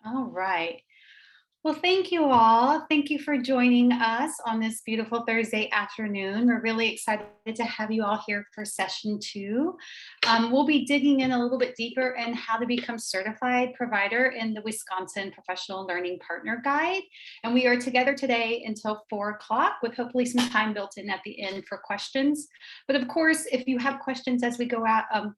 All right. Well, thank you all. Thank you for joining us on this beautiful Thursday afternoon. We're really excited to have you all here for session two. We'll be digging in a little bit deeper in how to become certified provider in the Wisconsin Professional Learning Partner Guide. And we are together today until 4 o'clock with hopefully some time built in at the end for questions. But of course, if you have questions as we go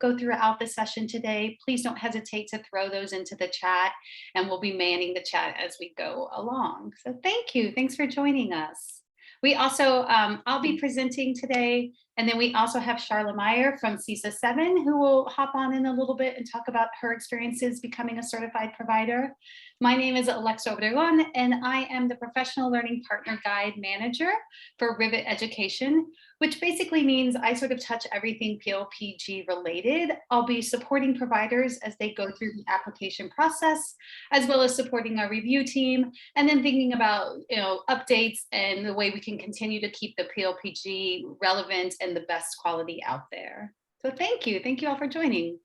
throughout the session today, please don't hesitate to throw those into the chat and we'll be manning the chat as we go along. So thank you. Thanks for joining us. We also, I'll be presenting today, and then we also have Charla Meyer from CISA 7 who will hop on in a little bit and talk about her experiences becoming a certified provider. My name is Alexa Obregon, and I am the Professional Learning Partner Guide Manager for Rivet Education, which basically means I sort of touch everything PLPG related. I'll be supporting providers as they go through the application process, as well as supporting our review team, and then thinking about updates and the way we can continue to keep the PLPG relevant and the best quality out there. So thank you. Thank you all for joining.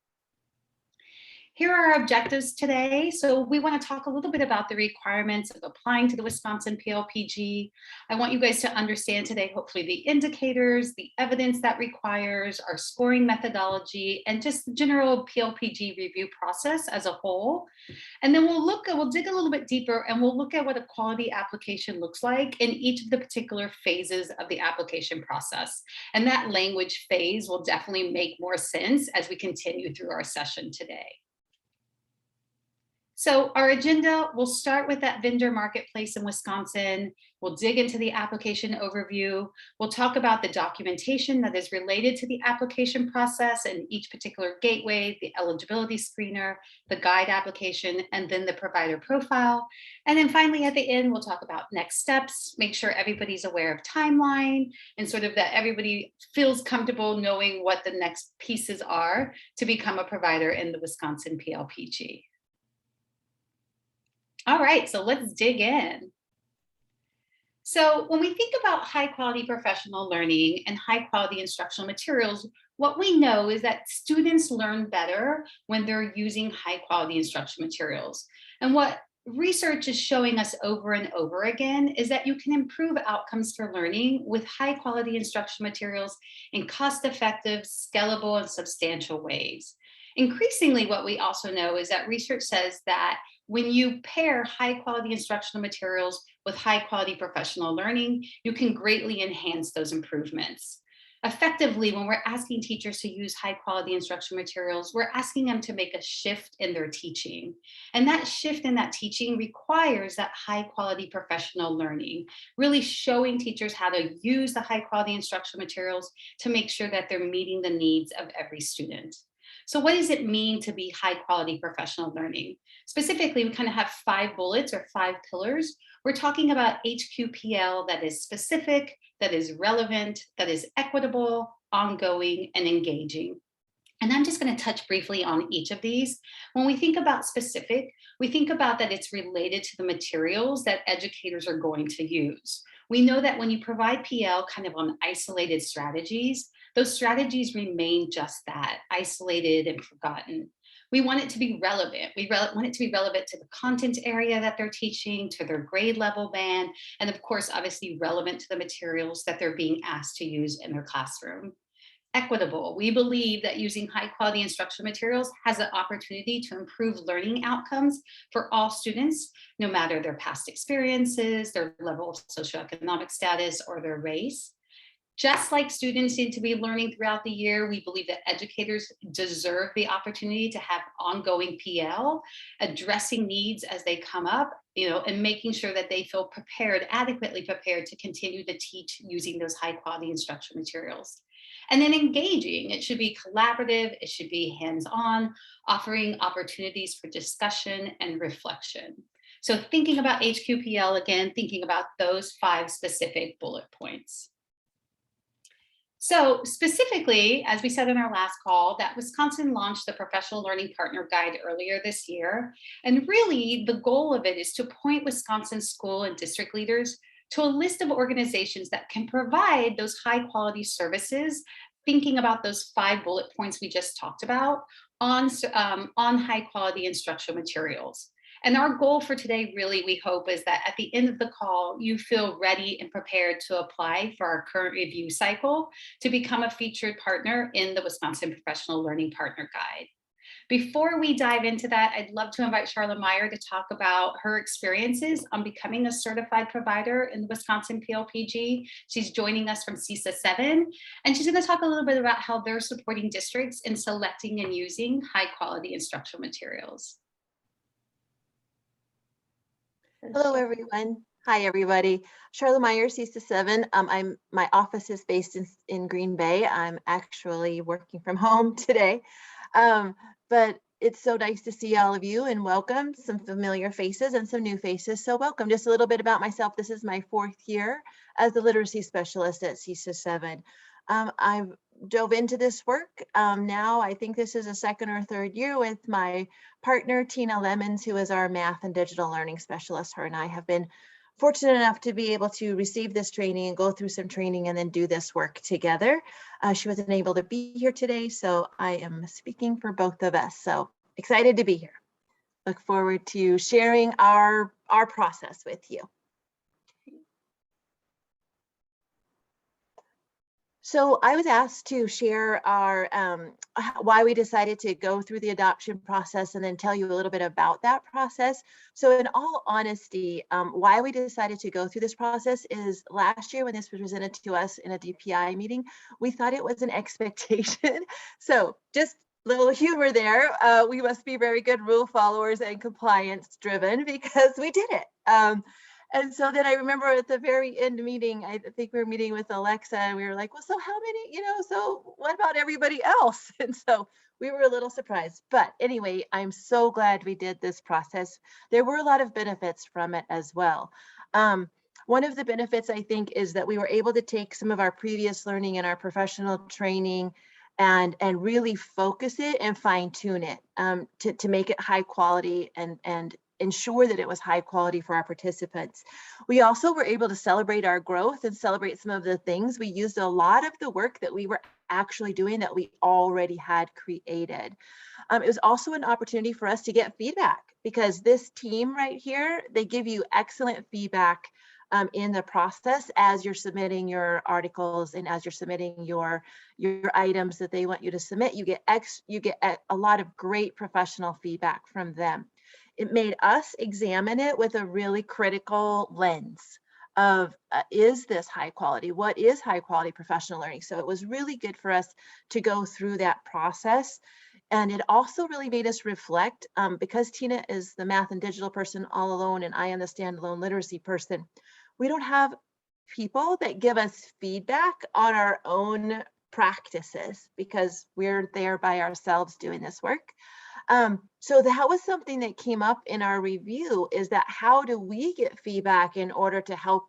Here are our objectives today. So we want to talk a little bit about the requirements of applying to the Wisconsin PLPG. I want you guys to understand today, hopefully, the indicators, the evidence that requires, our scoring methodology, and just the general PLPG review process as a whole. And then we'll dig a little bit deeper and we'll look at what a quality application looks like in each of the particular phases of the application process. And that language phase will definitely make more sense as we continue through our session today. So our agenda, we'll start with that vendor marketplace in Wisconsin. We'll dig into the application overview. We'll talk about the documentation that is related to the application process and each particular gateway, the eligibility screener, the guide application, and then the provider profile. And then finally, at the end, we'll talk about next steps, make sure everybody's aware of timeline and sort of that everybody feels comfortable knowing what the next pieces are to become a provider in the Wisconsin PLPG. All right, so let's dig in. So when we think about high quality professional learning and high quality instructional materials, what we know is that students learn better when they're using high quality instructional materials. And what research is showing us over and over again is that you can improve outcomes for learning with high quality instructional materials in cost effective, scalable, and substantial ways. Increasingly, what we also know is that research says that when you pair high quality instructional materials with high quality professional learning, you can greatly enhance those improvements. Effectively, when we're asking teachers to use high quality instructional materials, we're asking them to make a shift in their teaching. And that shift in that teaching requires that high quality professional learning, really showing teachers how to use the high quality instructional materials to make sure that they're meeting the needs of every student. So what does it mean to be high quality professional learning? Specifically, we kind of have 5 bullets or 5 pillars. We're talking about HQPL that is specific, that is relevant, that is equitable, ongoing, and engaging. And I'm just going to touch briefly on each of these. When we think about specific, we think about that it's related to the materials that educators are going to use. We know that when you provide PL kind of on isolated strategies, those strategies remain just that, isolated and forgotten. We want it to be relevant. We want it to be relevant to the content area that they're teaching, to their grade level band, and of course, obviously relevant to the materials that they're being asked to use in their classroom. Equitable. We believe that using high quality instructional materials has an opportunity to improve learning outcomes for all students, no matter their past experiences, their level of socioeconomic status, or their race. Just like students need to be learning throughout the year, we believe that educators deserve the opportunity to have ongoing PL, addressing needs as they come up, and making sure that they feel prepared, adequately prepared to continue to teach using those high quality instructional materials. And then engaging, it should be collaborative, it should be hands-on, offering opportunities for discussion and reflection. So thinking about HQPL, again, thinking about those 5 specific bullet points. So specifically, as we said in our last call, that Wisconsin launched the Professional Learning Partner Guide earlier this year. And really, the goal of it is to point Wisconsin school and district leaders to a list of organizations that can provide those high quality services, thinking about those 5 bullet points we just talked about on high quality instructional materials. And our goal for today, really, we hope, is that at the end of the call, you feel ready and prepared to apply for our current review cycle to become a featured partner in the Wisconsin Professional Learning Partner Guide. Before we dive into that, I'd love to invite Charla Meyer to talk about her experiences on becoming a certified provider in the Wisconsin PLPG. She's joining us from CESA 7, and she's going to talk a little bit about how they're supporting districts in selecting and using high quality instructional materials. Hello, everyone. Hi, everybody. Charla Meyer, CESA 7. My office is based in Green Bay. I'm actually working from home today. But it's so nice to see all of you and welcome some familiar faces and some new faces. So welcome. Just a little bit about myself. This is my 4th year as the literacy specialist at CESA 7. I've dove into this work. Now I think this is a 2nd or 3rd year with my partner, Tina Lemons, who is our math and digital learning specialist. Her and I have been fortunate enough to be able to receive this training and go through some training and then do this work together. She wasn't able to be here today, so I am speaking for both of us. So excited to be here. Look forward to sharing our process with you. So I was asked to share our why we decided to go through the adoption process and then tell you a little bit about that process. So in all honesty, why we decided to go through this process is last year when this was presented to us in a DPI meeting, we thought it was an expectation. So just little humor there. We must be very good rule followers and compliance driven because we did it. And so then I remember at the very end meeting, I think we were meeting with Alexa and we were like, well, so how many, so what about everybody else? And so we were a little surprised. But anyway, I'm so glad we did this process. There were a lot of benefits from it as well. One of the benefits, I think, is that we were able to take some of our previous learning and our professional training and really focus it and fine tune it to make it high quality and ensure that it was high quality for our participants. We also were able to celebrate our growth and celebrate some of the things. We used a lot of the work that we were actually doing that we already had created. It was also an opportunity for us to get feedback because this team right here, they give you excellent feedback in the process as you're submitting your articles and as you're submitting your items that they want you to submit. You get a lot of great professional feedback from them. It made us examine it with a really critical lens of is this high quality? What is high quality professional learning? So it was really good for us to go through that process. And it also really made us reflect because Tina is the math and digital person all alone and I am the standalone literacy person. We don't have people that give us feedback on our own practices because we're there by ourselves doing this work. So that was something that came up in our review is that how do we get feedback in order to help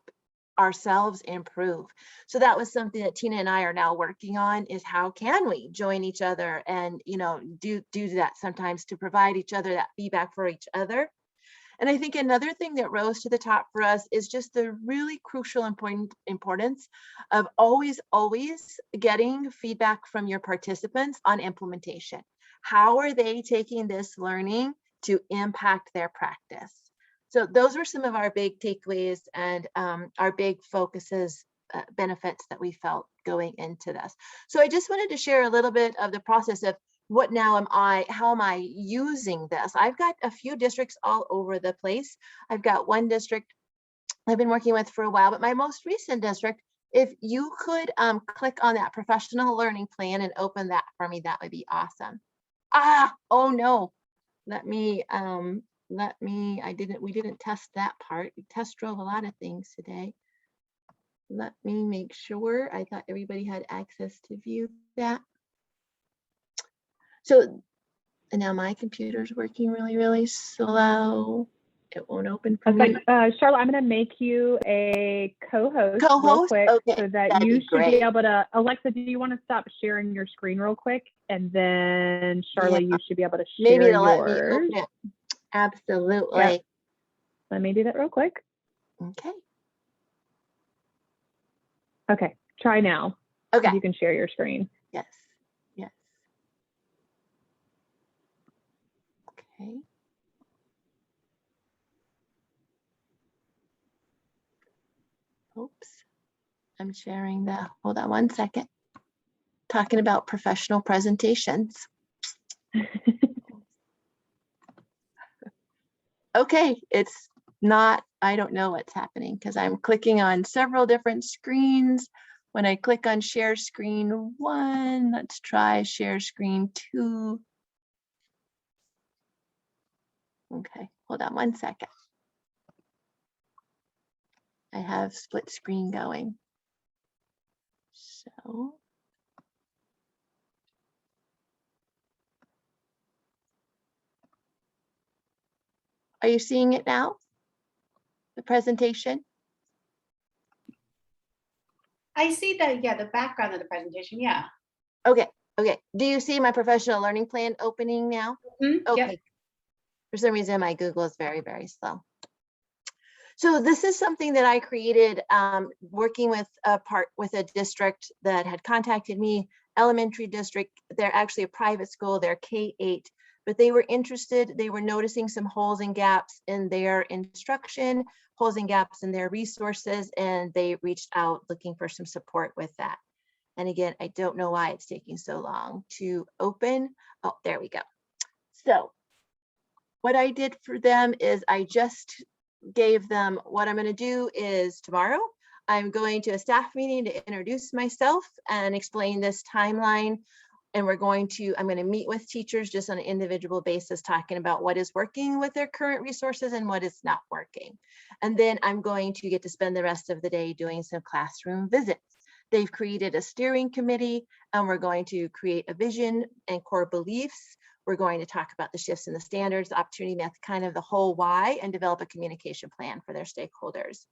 ourselves improve? So that was something that Tina and I are now working on is how can we join each other and, do that sometimes to provide each other that feedback for each other. And I think another thing that rose to the top for us is just the really crucial importance of always getting feedback from your participants on implementation. How are they taking this learning to impact their practice? So those were some of our big takeaways and our big focuses, benefits that we felt going into this. So I just wanted to share a little bit of the process of how am I using this? I've got a few districts all over the place. I've got one district I've been working with for a while, but my most recent district, if you could click on that professional learning plan and open that for me, that would be awesome. Oh no, we didn't test that part. We test drove a lot of things today. Let me make sure. I thought everybody had access to view that. So and now my computer's working really, really slow. It won't open for me. Charlotte, I'm going to make you a co-host real quick so that you should be able to. Alexa, do you want to stop sharing your screen real quick? And then Charlotte, you should be able to share yours. Let me open it. Absolutely. Yep. Let me do that real quick. Okay. Okay. Try now. Okay. You can share your screen. Yes. Yes. Okay. I'm sharing that. Hold on one second. Talking about professional presentations. Okay, it's not, I don't know what's happening because I'm clicking on several different screens. When I click on share screen 1, let's try share screen 2. Okay, hold on one second. I have split screen going. So. Are you seeing it now? The presentation? I see that, yeah, the background of the presentation, yeah. Okay, okay. Do you see my professional learning plan opening now? Mm-hmm. Okay. Yep. For some reason, my Google is very, very slow. So this is something that I created working with a district that had contacted me, elementary district. They're actually a private school, they're K-8, but they were interested, they were noticing some holes and gaps in their instruction, holes and gaps in their resources, and they reached out looking for some support with that. And again, I don't know why it's taking so long to open. Oh, there we go. So what I did for them is I just gave them what I'm going to do is tomorrow, I'm going to a staff meeting to introduce myself and explain this timeline. And I'm going to meet with teachers just on an individual basis, talking about what is working with their current resources and what is not working. And then I'm going to get to spend the rest of the day doing some classroom visits. They've created a steering committee, and we're going to create a vision and core beliefs. We're going to talk about the shifts in the standards, the opportunity myth, kind of the whole why, and develop a communication plan for their stakeholders.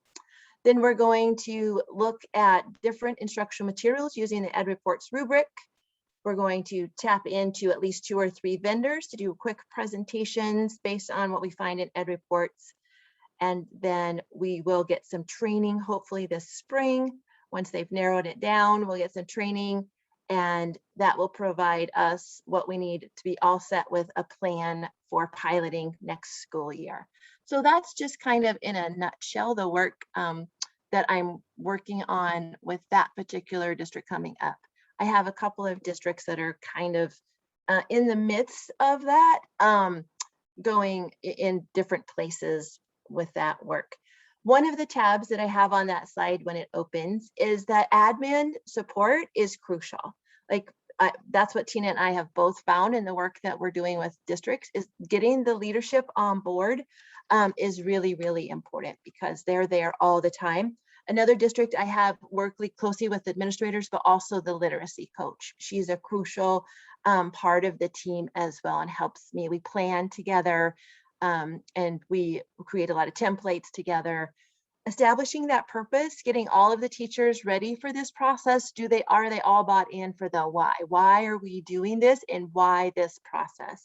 Then we're going to look at different instructional materials using the EdReports rubric. We're going to tap into at least 2 or 3 vendors to do quick presentations based on what we find in EdReports. And then we will get some training, hopefully this spring. Once they've narrowed it down, we'll get some training, and that will provide us what we need to be all set with a plan for piloting next school year. So that's just kind of in a nutshell the work that I'm working on with that particular district coming up. I have a couple of districts that are kind of in the midst of that, going in different places with that work. One of the tabs that I have on that slide when it opens is that admin support is crucial. Like that's what Tina and I have both found in the work that we're doing with districts, is getting the leadership on board is really, really important because they're there all the time. Another district I have worked closely with administrators, but also the literacy coach. She's a crucial part of the team as well and helps me. We plan together. And we create a lot of templates together, establishing that purpose, getting all of the teachers ready for this process. Are they all bought in for the why? Why are we doing this and why this process?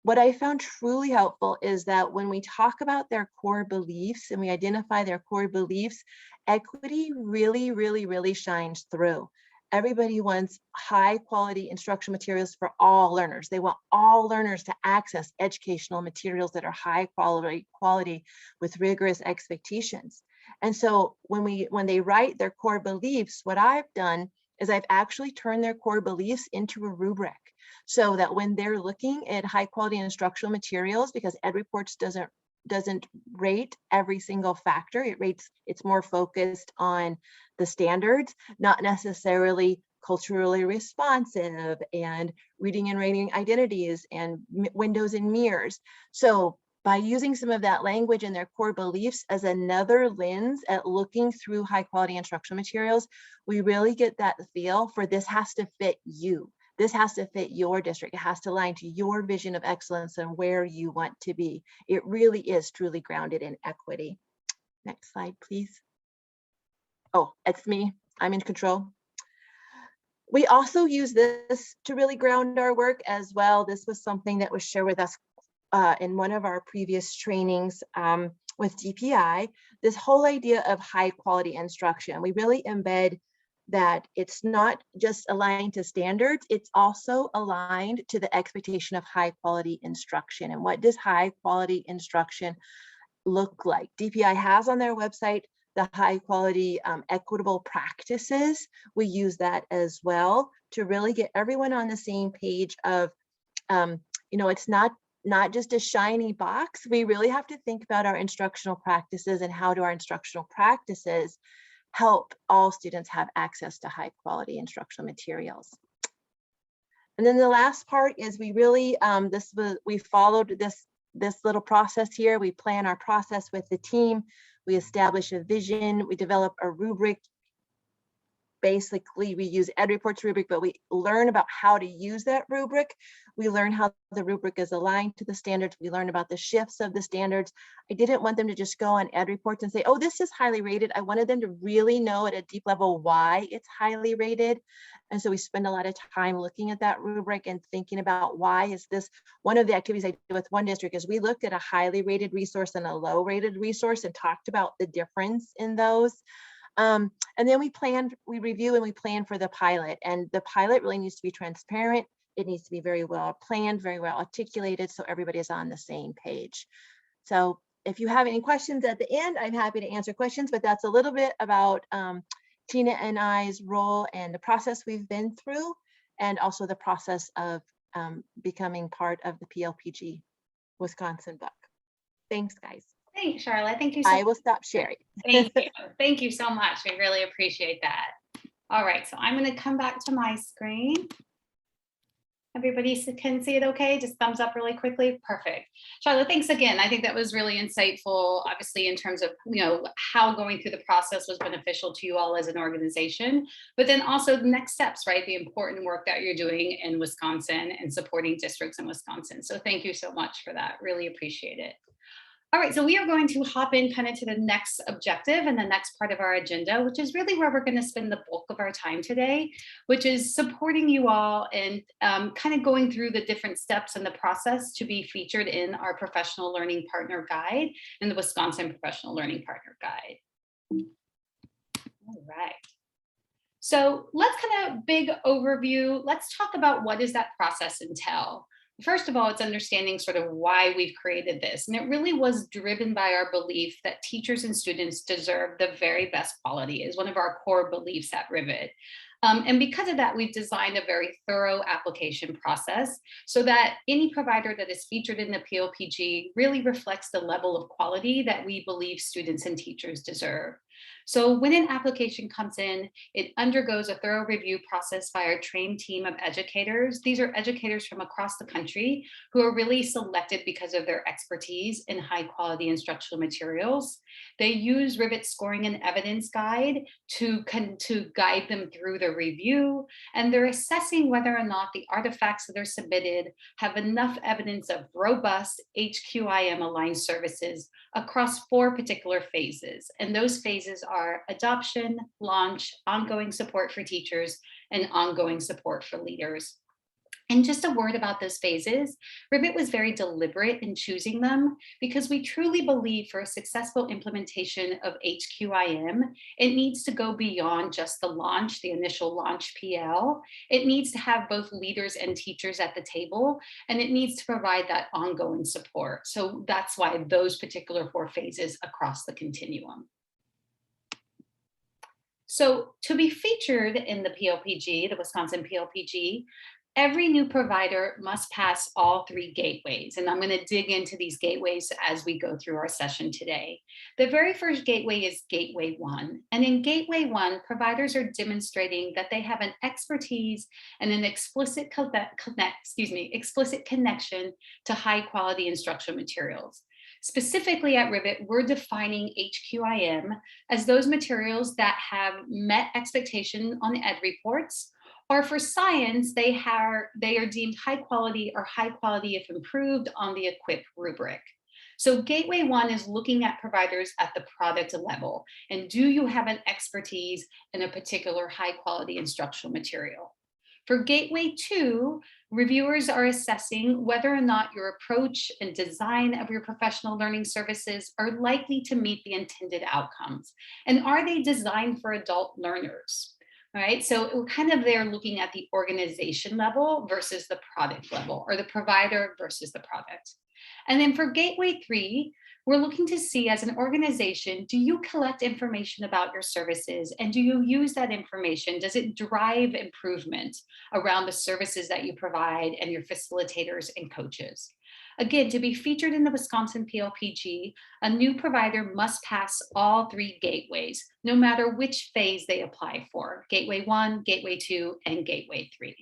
What I found truly helpful is that when we talk about their core beliefs and we identify their core beliefs, equity really, really, really shines through. Everybody wants high quality instructional materials for all learners. They want all learners to access educational materials that are high quality with rigorous expectations. And so when they write their core beliefs, what I've done is I've actually turned their core beliefs into a rubric so that when they're looking at high quality instructional materials, because EdReports doesn't rate every single factor. It's more focused on the standards, not necessarily culturally responsive and reading and writing identities and windows and mirrors. So by using some of that language and their core beliefs as another lens at looking through high quality instructional materials, we really get that feel for this has to fit you. This has to fit your district. It has to align to your vision of excellence and where you want to be. It really is truly grounded in equity. Next slide, please. Oh, it's me. I'm in control. We also use this to really ground our work as well. This was something that was shared with us in one of our previous trainings with DPI, this whole idea of high quality instruction. We really embed that it's not just aligned to standards, it's also aligned to the expectation of high quality instruction. And what does high quality instruction look like? DPI has on their website the high quality equitable practices. We use that as well to really get everyone on the same page of, it's not just a shiny box. We really have to think about our instructional practices and how do our instructional practices help all students have access to high quality instructional materials. And then the last part is we really, we followed this little process here. We plan our process with the team. We establish a vision. We develop a rubric. Basically, we use EdReport's rubric, but we learn about how to use that rubric. We learn how the rubric is aligned to the standards. We learn about the shifts of the standards. I didn't want them to just go on EdReports and say, oh, this is highly rated. I wanted them to really know at a deep level why it's highly rated. And so we spend a lot of time looking at that rubric and thinking about why is this. One of the activities I did with one district is we looked at a highly rated resource and a low rated resource and talked about the difference in those. And then we review and we plan for the pilot, and the pilot really needs to be transparent. It needs to be very well planned, very well articulated, so everybody is on the same page. So if you have any questions at the end, I'm happy to answer questions, but that's a little bit about Tina and I's role and the process we've been through, and also the process of becoming part of the PLPG Wisconsin book. Thanks, guys. Thanks, Charlotte. Thank you so much. I will stop sharing. Thank you. Thank you so much. We really appreciate that. All right, so I'm going to come back to my screen. Everybody can see it okay? Just thumbs up really quickly. Perfect. Charlotte, thanks again. I think that was really insightful, obviously, in terms of, how going through the process was beneficial to you all as an organization, but then also the next steps, right? The important work that you're doing in Wisconsin and supporting districts in Wisconsin. So thank you so much for that. Really appreciate it. All right, so we are going to hop in kind of to the next objective and the next part of our agenda, which is really where we're going to spend the bulk of our time today, which is supporting you all and kind of going through the different steps in the process to be featured in our Professional Learning Partner Guide and the Wisconsin Professional Learning Partner Guide. All right. So let's kind of big overview. Let's talk about what does that process entail. First of all, it's understanding sort of why we've created this. And it really was driven by our belief that teachers and students deserve the very best quality, is one of our core beliefs at Rivet. And because of that, we've designed a very thorough application process so that any provider that is featured in the PLPG really reflects the level of quality that we believe students and teachers deserve. So when an application comes in, it undergoes a thorough review process by our trained team of educators. These are educators from across the country who are really selected because of their expertise in high quality instructional materials. They use Rivet's scoring and evidence guide to guide them through the review, and they're assessing whether or not the artifacts that are submitted have enough evidence of robust HQIM aligned services across 4 particular phases. And those phases are adoption, launch, ongoing support for teachers, and ongoing support for leaders. And just a word about those phases, Rivet was very deliberate in choosing them because we truly believe for a successful implementation of HQIM, it needs to go beyond just the launch, the initial launch PL. It needs to have both leaders and teachers at the table, and it needs to provide that ongoing support. So that's why those particular 4 phases across the continuum. So to be featured in the PLPG, the Wisconsin PLPG, every new provider must pass all 3 gateways. And I'm going to dig into these gateways as we go through our session today. The very first gateway is Gateway 1. And in Gateway 1, providers are demonstrating that they have an expertise and an explicit connection to high quality instructional materials. Specifically at Rivet, we're defining HQIM as those materials that have met expectation on EdReports, or for science, they are deemed high quality or high quality if improved on the EQUIP rubric. So Gateway 1 is looking at providers at the product level. And do you have an expertise in a particular high quality instructional material? For Gateway 2, reviewers are assessing whether or not your approach and design of your professional learning services are likely to meet the intended outcomes. And are they designed for adult learners? All right, so we're kind of there looking at the organization level versus the product level, or the provider versus the product. And then for Gateway 3, we're looking to see as an organization, do you collect information about your services and do you use that information? Does it drive improvement around the services that you provide and your facilitators and coaches? Again, to be featured in the Wisconsin PLPG, a new provider must pass all 3 gateways, no matter which phase they apply for, Gateway 1, Gateway 2, and Gateway 3.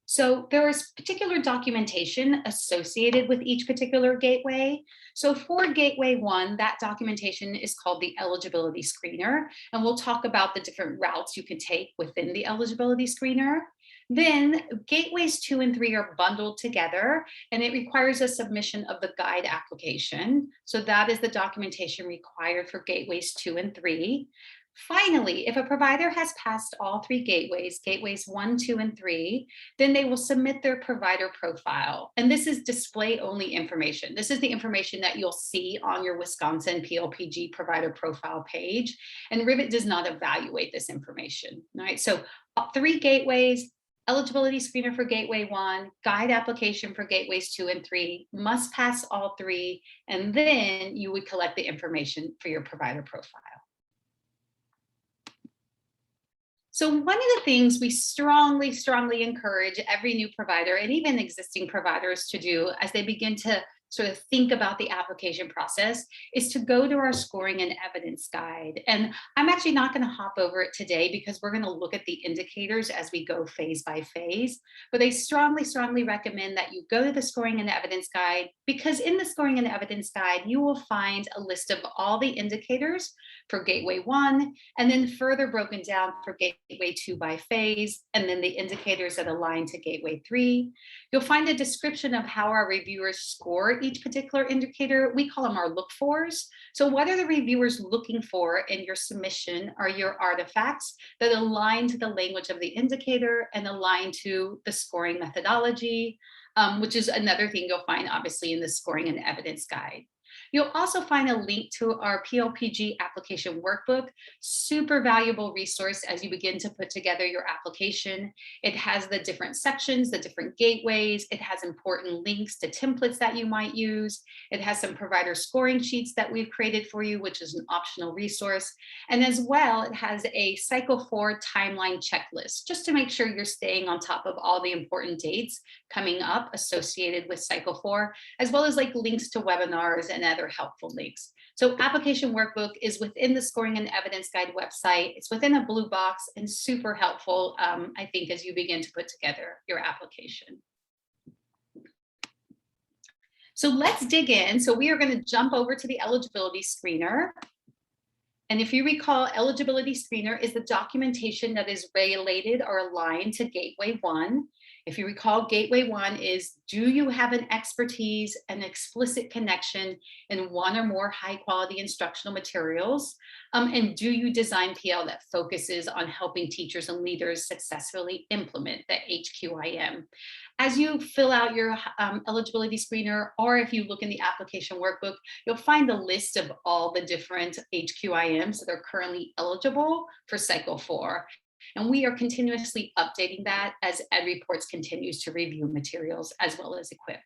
So there is particular documentation associated with each particular gateway. So for Gateway 1, that documentation is called the eligibility screener, and we'll talk about the different routes you can take within the eligibility screener. Then gateways 2 and 3 are bundled together, and it requires a submission of the guide application. So that is the documentation required for gateways 2 and 3. Finally, if a provider has passed all 3 gateways, gateways 1, 2, and 3, then they will submit their provider profile. And this is display only information. This is the information that you'll see on your Wisconsin PLPG provider profile page. And Rivet does not evaluate this information, right? So 3 gateways, eligibility screener for Gateway 1, guide application for gateways 2 and 3, must pass all 3, and then you would collect the information for your provider profile. So one of the things we strongly encourage every new provider and even existing providers to do as they begin to sort of think about the application process is to go to our scoring and evidence guide. And I'm actually not going to hop over it today because we're going to look at the indicators as we go phase by phase. But I strongly recommend that you go to the scoring and evidence guide, because in the scoring and evidence guide, you will find a list of all the indicators for Gateway 1, and then further broken down for Gateway 2 by phase, and then the indicators that align to Gateway 3. You'll find a description of how our reviewers score each particular indicator. We call them our look-fors. So what are the reviewers looking for in your submission are your artifacts that align to the language of the indicator and align to the scoring methodology, which is another thing you'll find obviously in the scoring and evidence guide. You'll also find a link to our PLPG application workbook, super valuable resource as you begin to put together your application. It has the different sections, the different gateways. It has important links to templates that you might use. It has some provider scoring sheets that we've created for you, which is an optional resource. And as well, it has a Cycle 4 timeline checklist, just to make sure you're staying on top of all the important dates coming up associated with Cycle 4, as well as like links to webinars and other helpful links. So application workbook is within the scoring and evidence guide website. It's within a blue box and super helpful, I think, as you begin to put together your application. So let's dig in. So we are going to jump over to the eligibility screener. And if you recall, eligibility screener is the documentation that is related or aligned to Gateway 1. If you recall, Gateway 1 is, do you have an expertise, an explicit connection in one or more high quality instructional materials? And do you design PL that focuses on helping teachers and leaders successfully implement the HQIM? As you fill out your eligibility screener, or if you look in the application workbook, you'll find a list of all the different HQIMs that are currently eligible for Cycle 4. And we are continuously updating that as EdReports continues to review materials as well as equip.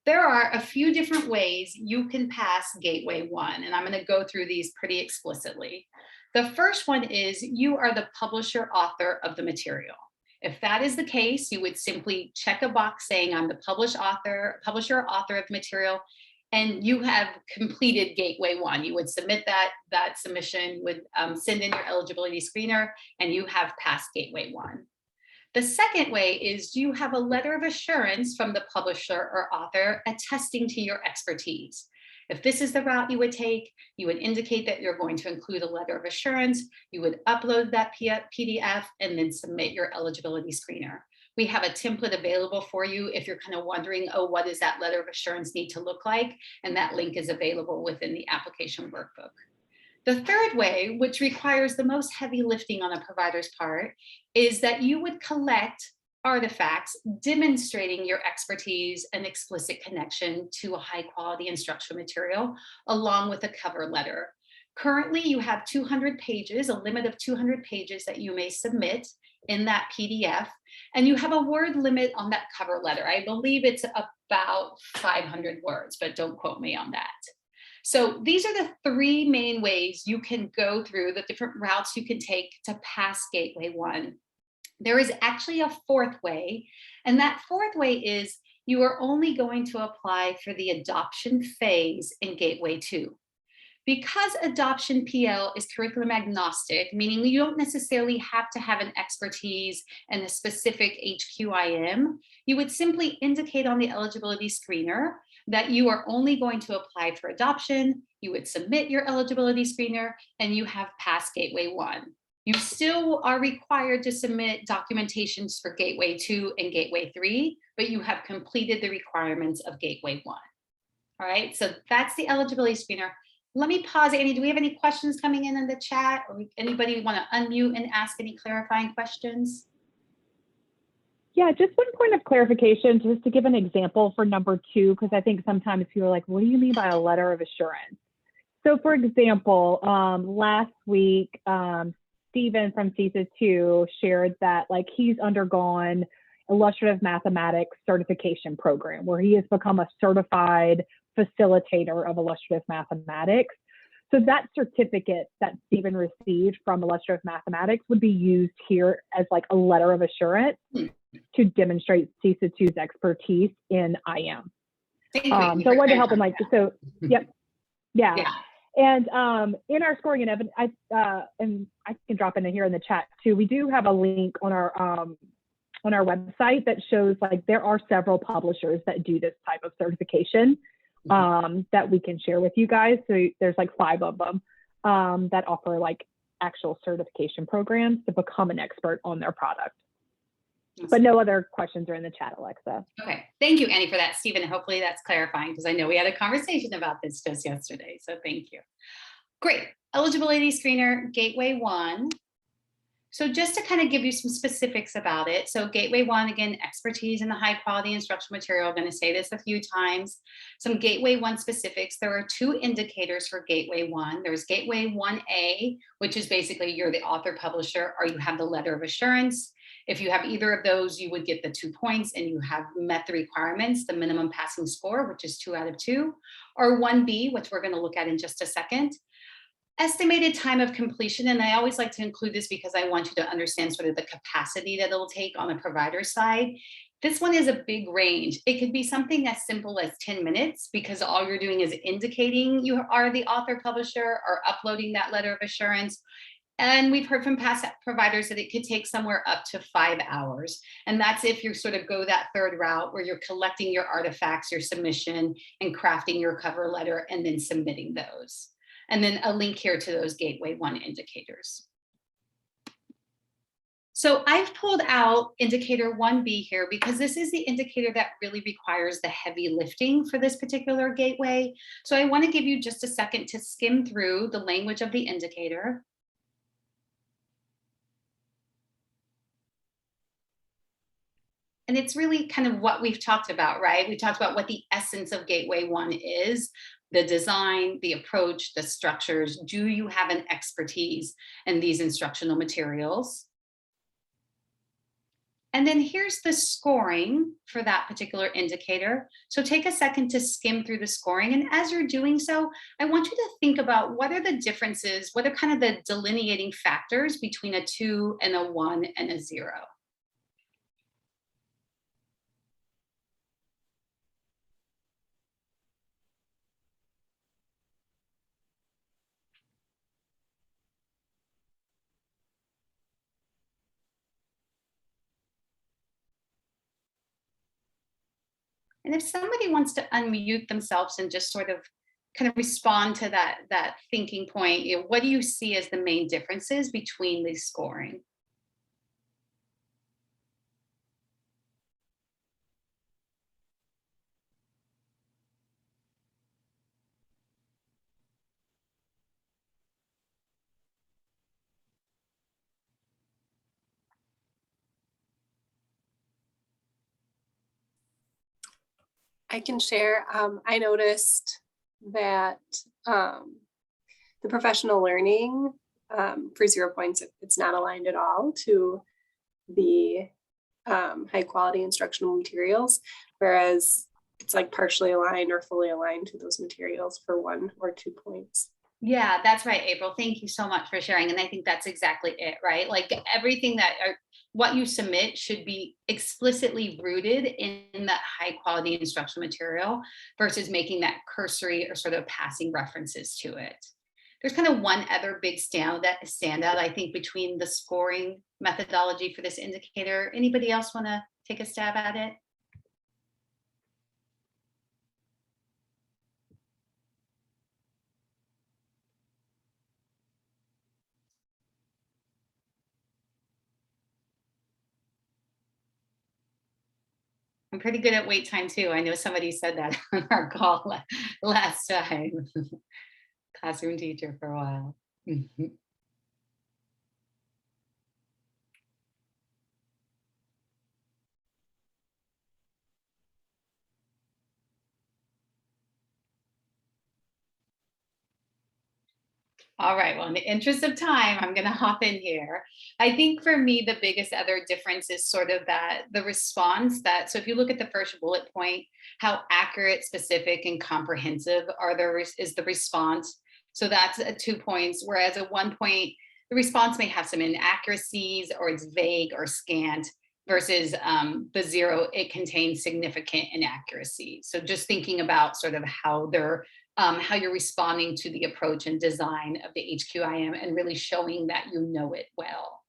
There are a few different ways you can pass Gateway 1, and I'm going to go through these pretty explicitly. The first one is you are the publisher author of the material. If that is the case, you would simply check a box saying I'm the publisher author of the material, and you have completed Gateway 1. You would submit that submission, you would send in your eligibility screener, and you have passed Gateway 1. The second way is you have a letter of assurance from the publisher or author attesting to your expertise. If this is the route you would take, you would indicate that you're going to include a letter of assurance, you would upload that PDF and then submit your eligibility screener. We have a template available for you if you're kind of wondering, oh, what does that letter of assurance need to look like? And that link is available within the application workbook. The third way, which requires the most heavy lifting on a provider's part, is that you would collect artifacts demonstrating your expertise and explicit connection to a high quality instructional material, along with a cover letter. Currently, you have 200 pages, a limit of 200 pages that you may submit in that PDF, and you have a word limit on that cover letter. I believe it's about 500 words, but don't quote me on that. So these are the three main ways you can go through, the different routes you can take to pass Gateway 1. There is actually a fourth way, and that fourth way is you are only going to apply for the adoption phase in Gateway 2. Because adoption PL is curriculum agnostic, meaning you don't necessarily have to have an expertise in a specific HQIM, you would simply indicate on the eligibility screener that you are only going to apply for adoption, you would submit your eligibility screener, and you have passed Gateway 1. You still are required to submit documentations for Gateway 2 and Gateway 3, but you have completed the requirements of Gateway 1. All right, so that's the eligibility screener. Let me pause. Annie, do we have any questions coming in the chat, or anybody want to unmute and ask any clarifying questions? Yeah, just one point of clarification, just to give an example for number 2, because I think sometimes people are like, what do you mean by a letter of assurance? So for example, last week, Stephen from CESA 2 shared that like he's undergone illustrative mathematics certification program where he has become a certified facilitator of illustrative mathematics. So that certificate that Stephen received from illustrative mathematics would be used here as like a letter of assurance to demonstrate CESA 2's expertise in IM. So I wanted to help him like, so, yep, yeah. And in our scoring and evidence, and I can drop in here in the chat too, we do have a link on our website that shows like there are several publishers that do this type of certification that we can share with you guys. So there's like 5 of them that offer like actual certification programs to become an expert on their product. But no other questions are in the chat, Alexa. Okay, thank you, Annie, for that. Stephen, hopefully that's clarifying because I know we had a conversation about this just yesterday, so thank you. Great, eligibility screener, Gateway 1. So just to kind of give you some specifics about it. So Gateway 1, again, expertise in the high quality instructional material. I'm going to say this a few times. Some Gateway 1 specifics. There are 2 indicators for Gateway 1. There's Gateway 1A, which is basically you're the author publisher or you have the letter of assurance. If you have either of those, you would get the 2 points and you have met the requirements, the minimum passing score, which is 2 out of 2, or 1B, which we're going to look at in just a second. Estimated time of completion, and I always like to include this because I want you to understand sort of the capacity that it'll take on the provider side. This one is a big range. It could be something as simple as 10 minutes because all you're doing is indicating you are the author publisher or uploading that letter of assurance. And we've heard from past providers that it could take somewhere up to 5 hours. And that's if you sort of go that third route where you're collecting your artifacts, your submission, and crafting your cover letter and then submitting those. And then a link here to those Gateway 1 indicators. So I've pulled out indicator 1B here because this is the indicator that really requires the heavy lifting for this particular gateway. So I want to give you just a second to skim through the language of the indicator. And it's really kind of what we've talked about, right? We talked about what the essence of Gateway 1 is, the design, the approach, the structures. Do you have an expertise in these instructional materials? And then here's the scoring for that particular indicator. So take a second to skim through the scoring. And as you're doing so, I want you to think about what are the differences, what are kind of the delineating factors between a 2 and a 1 and a 0. And if somebody wants to unmute themselves and just sort of kind of respond to that thinking point, you know, what do you see as the main differences between these scoring? I can share. I noticed that the professional learning for 0 points, it's not aligned at all to the high quality instructional materials, whereas it's like partially aligned or fully aligned to those materials for 1 or 2 points. Yeah, that's right, April. Thank you so much for sharing. And I think that's exactly it, right? Like everything that what you submit should be explicitly rooted in that high quality instructional material versus making that cursory or sort of passing references to it. There's kind of one other big standout, I think, between the scoring methodology for this indicator. Anybody else want to take a stab at it? I'm pretty good at wait time too. I know somebody said that on our call last time. Classroom teacher for a while. All right, well, in the interest of time, I'm going to hop in here. I think for me, the biggest other difference is sort of that the response that, so if you look at the first bullet point, how accurate, specific, and comprehensive is the response. So that's 2 points, whereas at 1 point, the response may have some inaccuracies or it's vague or scant versus the 0, it contains significant inaccuracies. So just thinking about sort of how you're responding to the approach and design of the HQIM and really showing that you know it well.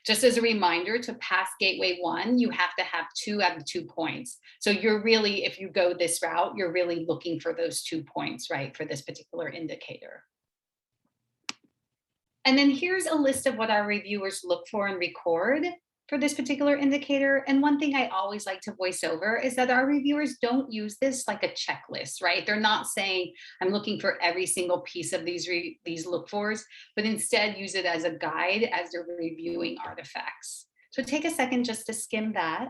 Just as a reminder, to pass Gateway 1, you have to have 2 out of 2 points. So you're really, if you go this route, you're really looking for those 2 points, right, for this particular indicator. And then here's a list of what our reviewers look for and record for this particular indicator. And one thing I always like to voice over is that our reviewers don't use this like a checklist, right? They're not saying, I'm looking for every single piece of these look fors, but instead use it as a guide as they're reviewing artifacts. So take a second just to skim that.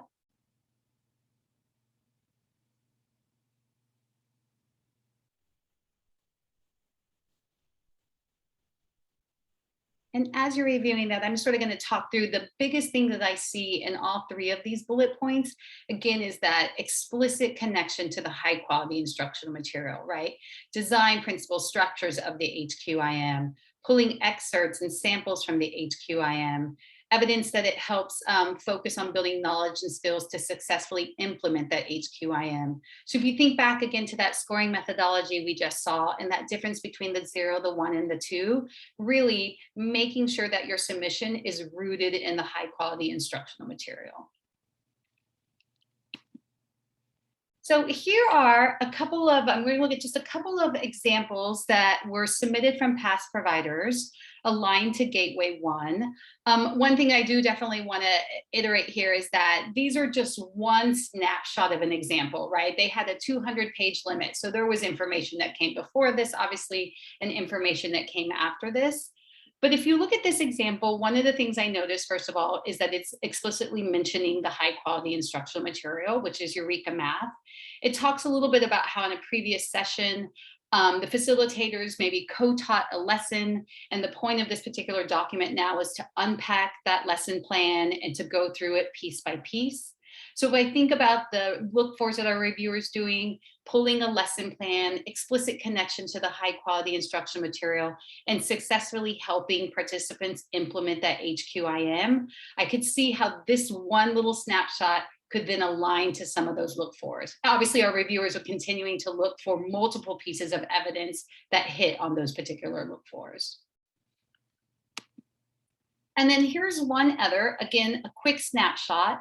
And as you're reviewing that, I'm sort of going to talk through the biggest thing that I see in all 3 of these bullet points, again, is that explicit connection to the high quality instructional material, right? Design principles, structures of the HQIM, pulling excerpts and samples from the HQIM, evidence that it helps focus on building knowledge and skills to successfully implement that HQIM. So if you think back again to that scoring methodology we just saw and that difference between the 0, the 1, and the 2, really making sure that your submission is rooted in the high quality instructional material. So here are a couple of, I'm going to look at just a couple of examples that were submitted from past providers aligned to Gateway 1. One thing I do definitely want to iterate here is that these are just one snapshot of an example, right? They had a 200-page limit. So there was information that came before this, obviously, and information that came after this. But if you look at this example, one of the things I noticed, first of all, is that it's explicitly mentioning the high quality instructional material, which is Eureka Math. It talks a little bit about how in a previous session, the facilitators maybe co-taught a lesson, and the point of this particular document now is to unpack that lesson plan and to go through it piece by piece. So if I think about the look fors that our reviewers doing, pulling a lesson plan, explicit connection to the high quality instructional material, and successfully helping participants implement that HQIM, I could see how this one little snapshot could then align to some of those look fors. Obviously, our reviewers are continuing to look for multiple pieces of evidence that hit on those particular look fors. And then here's one other, again, a quick snapshot.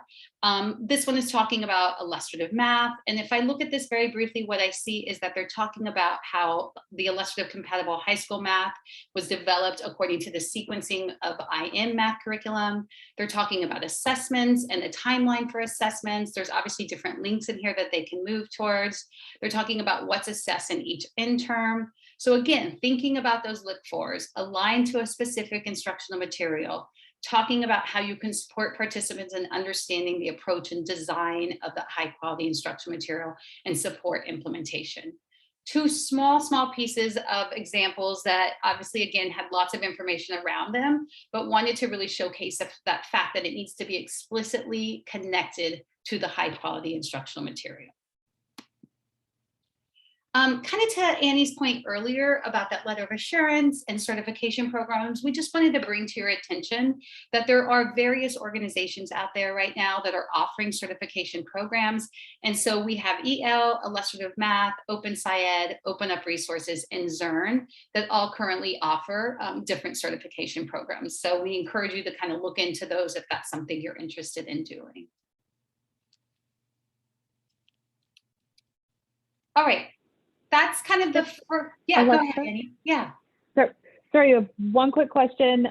This one is talking about illustrative math. And if I look at this very briefly, what I see is that they're talking about how the illustrative compatible high school math was developed according to the sequencing of IM math curriculum. They're talking about assessments and a timeline for assessments. There's obviously different links in here that they can move towards. They're talking about what's assessed in each interim. So again, thinking about those look fors aligned to a specific instructional material, talking about how you can support participants in understanding the approach and design of the high quality instructional material and support implementation. two small pieces of examples that obviously, again, had lots of information around them, but wanted to really showcase that fact that it needs to be explicitly connected to the high quality instructional material. Kind of to Annie's point earlier about that letter of assurance and certification programs, we just wanted to bring to your attention that there are various organizations out there right now that are offering certification programs. And so we have EL, Illustrative Math, OpenSciEd, Open Up Resources, and Zearn that all currently offer different certification programs. So we encourage you to kind of look into those if that's something you're interested in doing. All right. That's kind of the yeah. Alexa? Go ahead, Annie. Yeah. Sorry, one quick question.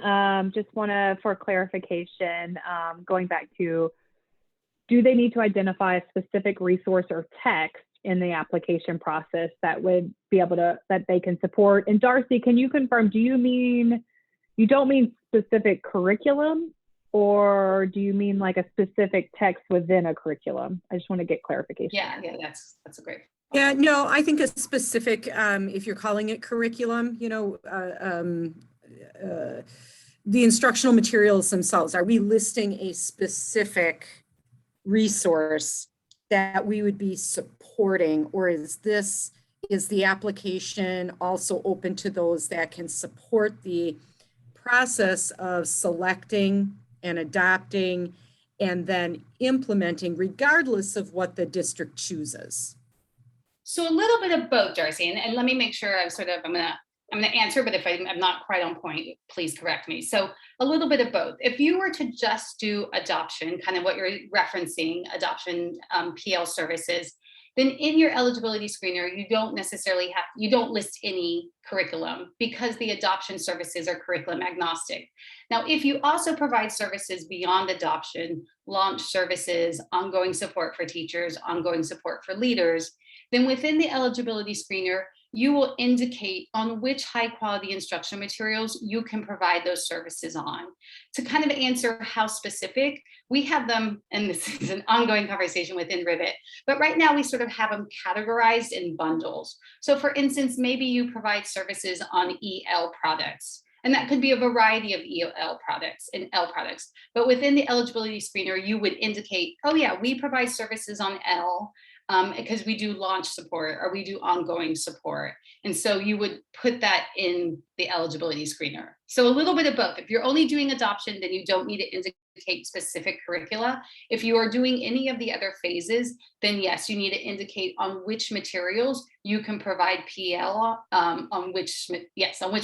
Just want to, for clarification, going back to, do they need to identify a specific resource or text in the application process that would be able to, that they can support? And Darcy, can you confirm, do you mean, you don't mean specific curriculum, or do you mean like a specific text within a curriculum? I just want to get clarification. Yeah, that's a great. Yeah, no, I think a specific, if you're calling it curriculum, you know, the instructional materials themselves, are we listing a specific resource that we would be supporting, or is the application also open to those that can support the process of selecting and adopting and then implementing regardless of what the district chooses? So a little bit of both, Darcy, and let me make sure I'm gonna answer, but if I'm not quite on point, please correct me. So a little bit of both. If you were to just do adoption, kind of what you're referencing, adoption PL services, then in your eligibility screener, you don't necessarily have, you don't list any curriculum because the adoption services are curriculum agnostic. Now, if you also provide services beyond adoption, launch services, ongoing support for teachers, ongoing support for leaders, then within the eligibility screener, you will indicate on which high quality instructional materials you can provide those services on. To kind of answer how specific, we have them, and this is an ongoing conversation within Rivet, but right now we sort of have them categorized in bundles. So for instance, maybe you provide services on EL products, and that could be a variety of EL products and L products. But within the eligibility screener, you would indicate, oh yeah, we provide services on L, because we do launch support or we do ongoing support. And so you would put that in the eligibility screener. So a little bit of both. If you're only doing adoption, then you don't need to indicate specific curricula. If you are doing any of the other phases, then yes, you need to indicate on which materials you can provide PL, on which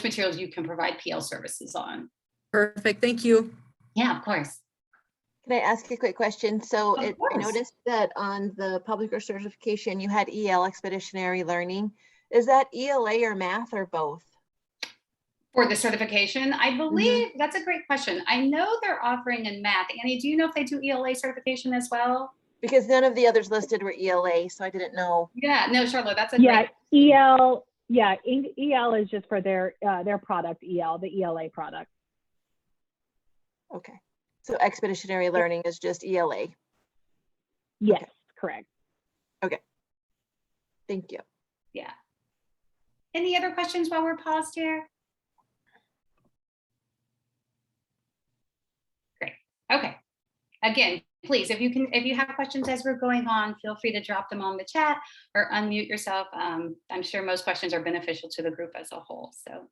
materials you can provide PL services on. Perfect, thank you. Yeah, of course. Can I ask a quick question? So Of I course. noticed that on the publisher certification, you had EL expeditionary learning. Is that ELA or math or both? For the certification, I believe that's a great question. I know they're offering in math. Annie, do you know if they do ELA certification as well? Because none of the others listed were ELA, so I didn't know. Yeah, no, Charlotte, that's a Yeah, great. EL. Yeah, EL is just for their product, EL, the ELA product. Okay. So expeditionary learning is just ELA. Yes, Okay. correct. Okay. Thank you. Yeah. Any other questions while we're paused here? Great. Okay. Again, please, if you have questions as we're going on, feel free to drop them on the chat or unmute yourself. I'm sure most questions are beneficial to the group as a whole. So,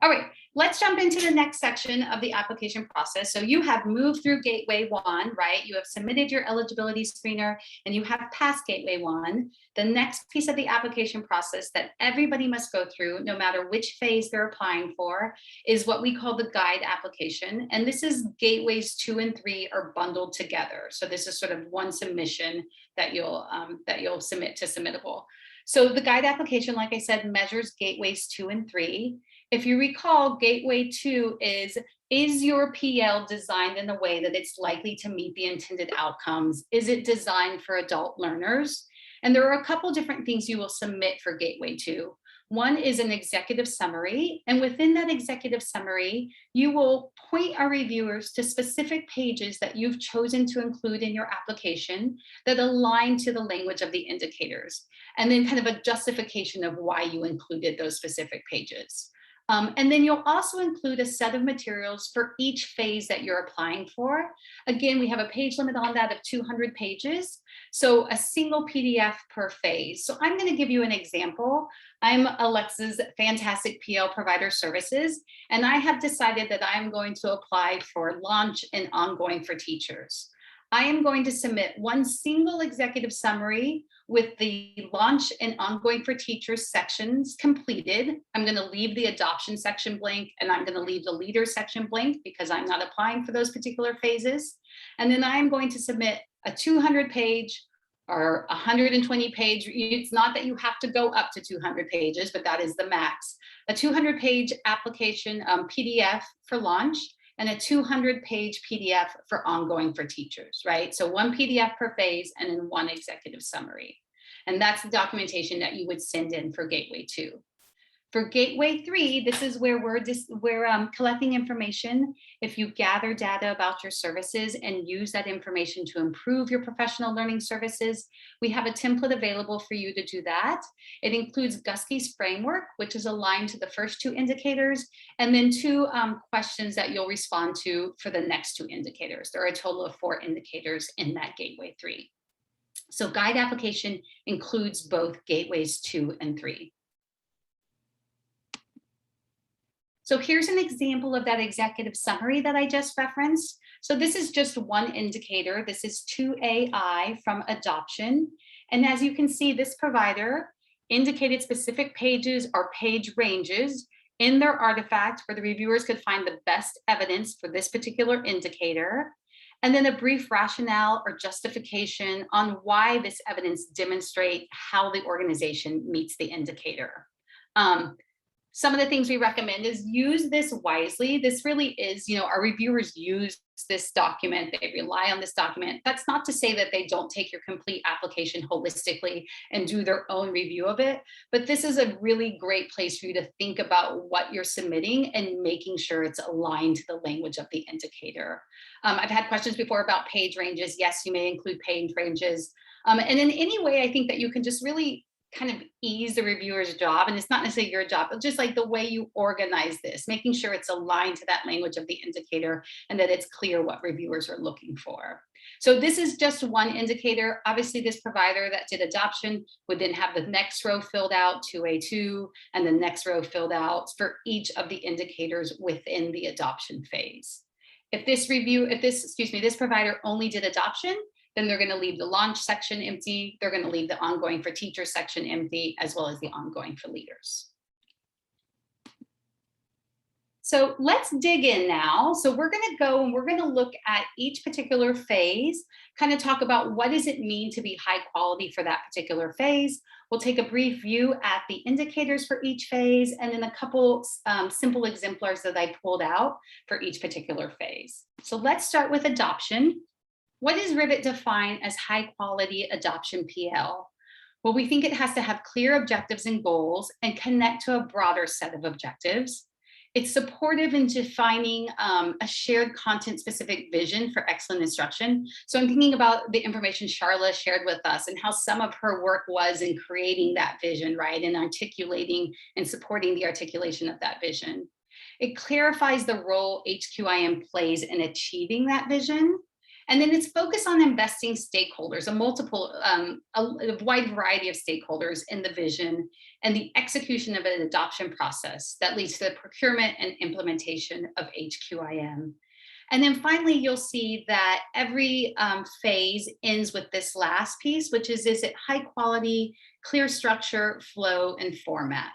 all right, let's jump into the next section of the application process. So you have moved through Gateway 1, right? You have submitted your eligibility screener and you have passed Gateway 1. The next piece of the application process that everybody must go through, no matter which phase they're applying for, is what we call the guide application. And this is Gateways 2 and 3 are bundled together. So this is sort of one submission that you'll submit to Submittable. So the guide application, like I said, measures Gateways 2 and 3. If you recall, Gateway 2 is your PL designed in a way that it's likely to meet the intended outcomes? Is it designed for adult learners? And there are a couple different things you will submit for Gateway 2. One is an executive summary, and within that executive summary, you will point our reviewers to specific pages that you've chosen to include in your application that align to the language of the indicators, and then kind of a justification of why you included those specific pages. And then you'll also include a set of materials for each phase that you're applying for. Again, we have a page limit on that of 200 pages. So a single PDF per phase. So I'm going to give you an example. I'm Alexa's Fantastic PL Provider Services, and I have decided that I'm going to apply for Launch and Ongoing for Teachers. I am going to submit one single executive summary with the Launch and Ongoing for Teachers sections completed. I'm going to leave the adoption section blank, and I'm going to leave the leaders section blank because I'm not applying for those particular phases. And then I'm going to submit a 200-page or 120-page. It's not that you have to go up to 200 pages, but that is the max. A 200-page application PDF for Launch, and a 200-page PDF for Ongoing for Teachers, right? So one PDF per phase and then one executive summary. And that's the documentation that you would send in for Gateway 2. For Gateway 3, this is where we're collecting information. If you gather data about your services and use that information to improve your professional learning services, we have a template available for you to do that. It includes Guskey's framework, which is aligned to the first 2 indicators, and then 2 questions that you'll respond to for the next 2 indicators. There are a total of 4 indicators in that Gateway 3. So guide application includes both Gateways 2 and 3. So here's an example of that executive summary that I just referenced. So this is just one indicator. This is 2AI from adoption. And as you can see, this provider indicated specific pages or page ranges in their artifact where the reviewers could find the best evidence for this particular indicator. And then a brief rationale or justification on why this evidence demonstrates how the organization meets the indicator. Some of the things we recommend is use this wisely. This really is, our reviewers use this document, they rely on this document. That's not to say that they don't take your complete application holistically and do their own review of it, but this is a really great place for you to think about what you're submitting and making sure it's aligned to the language of the indicator. I've had questions before about page ranges. Yes, you may include page ranges. And in any way, I think that you can just really kind of ease the reviewer's job, and it's not necessarily your job, but just like the way you organize this, making sure it's aligned to that language of the indicator and that it's clear what reviewers are looking for. So this is just one indicator. Obviously, this provider that did adoption would then have the next row filled out, 2A2, and the next row filled out for each of the indicators within the adoption phase. If this provider only did adoption, then they're going to leave the Launch section empty. They're going to leave the Ongoing for Teachers section empty, as well as the Ongoing for Leaders. So let's dig in now. So we're going to go and we're going to look at each particular phase, kind of talk about what does it mean to be high quality for that particular phase. We'll take a brief view at the indicators for each phase, and then a couple simple exemplars that I pulled out for each particular phase. So let's start with adoption. What does Rivet define as high quality adoption PL? Well, we think it has to have clear objectives and goals and connect to a broader set of objectives. It's supportive in defining a shared content specific vision for excellent instruction. So I'm thinking about the information Charla shared with us and how some of her work was in creating that vision, right? And articulating and supporting the articulation of that vision. It clarifies the role HQIM plays in achieving that vision. And then it's focused on investing stakeholders, a wide variety of stakeholders in the vision and the execution of an adoption process that leads to the procurement and implementation of HQIM. And then finally, you'll see that every phase ends with this last piece, which is it high quality, clear structure, flow, and format.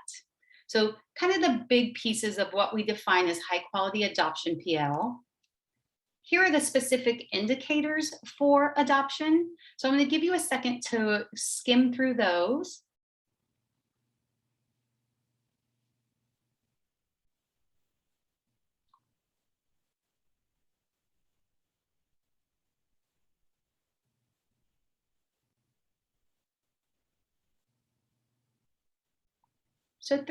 So kind of the big pieces of what we define as high quality adoption PL. Here are the specific indicators for adoption. So I'm going to give you a second to skim through those. So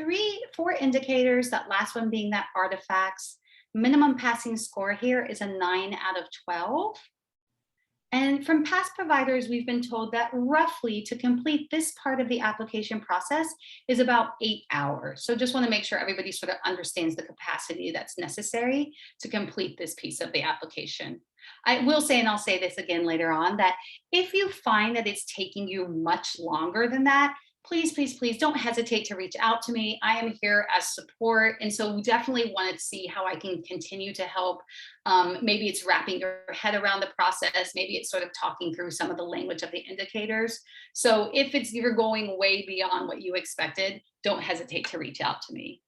4 indicators, that last one being that artifacts. Minimum passing score here is a 9 out of 12. And from past providers, we've been told that roughly to complete this part of the application process is about 8 hours. So just want to make sure everybody sort of understands the capacity that's necessary to complete this piece of the application. I will say, and I'll say this again later on, that if you find that it's taking you much longer than that, please, please, please don't hesitate to reach out to me. I am here as support. And so we definitely want to see how I can continue to help. Maybe it's wrapping your head around the process. Maybe it's sort of talking through some of the language of the indicators. So if you're going way beyond what you expected, don't hesitate to reach out to me.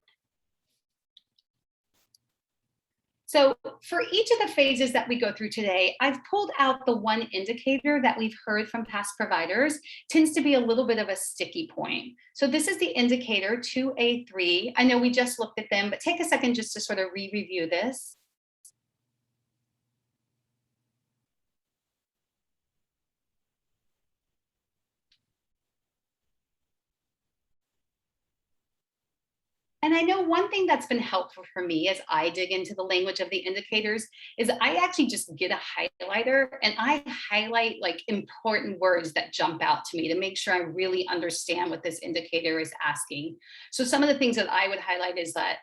So for each of the phases that we go through today, I've pulled out the one indicator that we've heard from past providers tends to be a little bit of a sticky point. So this is the indicator 2A3. I know we just looked at them, but take a second just to sort of re-review this. And I know one thing that's been helpful for me as I dig into the language of the indicators is I actually just get a highlighter and I highlight like important words that jump out to me to make sure I really understand what this indicator is asking. So some of the things that I would highlight is that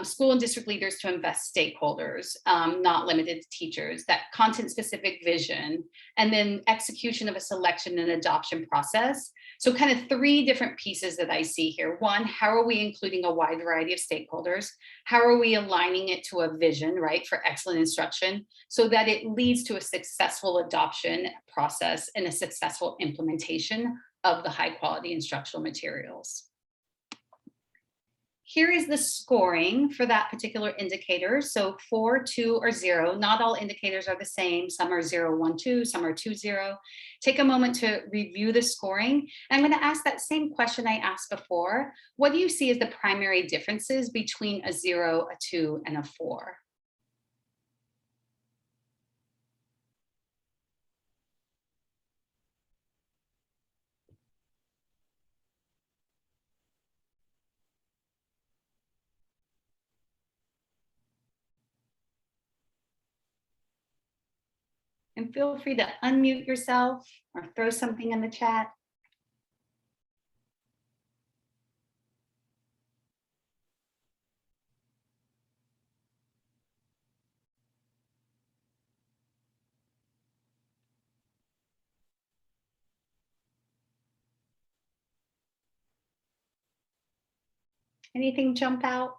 school and district leaders to invest stakeholders, not limited to teachers, that content-specific vision, and then execution of a selection and adoption process. So kind of 3 different pieces that I see here. 1, how are we including a wide variety of stakeholders? How are we aligning it to a vision, right, for excellent instruction so that it leads to a successful adoption process and a successful implementation of the high quality instructional materials? Here is the scoring for that particular indicator. So 4, 2, or 0. Not all indicators are the same. Some are 0, 1, 2, some are 2, 0. Take a moment to review the scoring. I'm going to ask that same question I asked before. What do you see as the primary differences between a 0, a 2, and a 4? And feel free to unmute yourself or throw something in the chat. Anything jump out?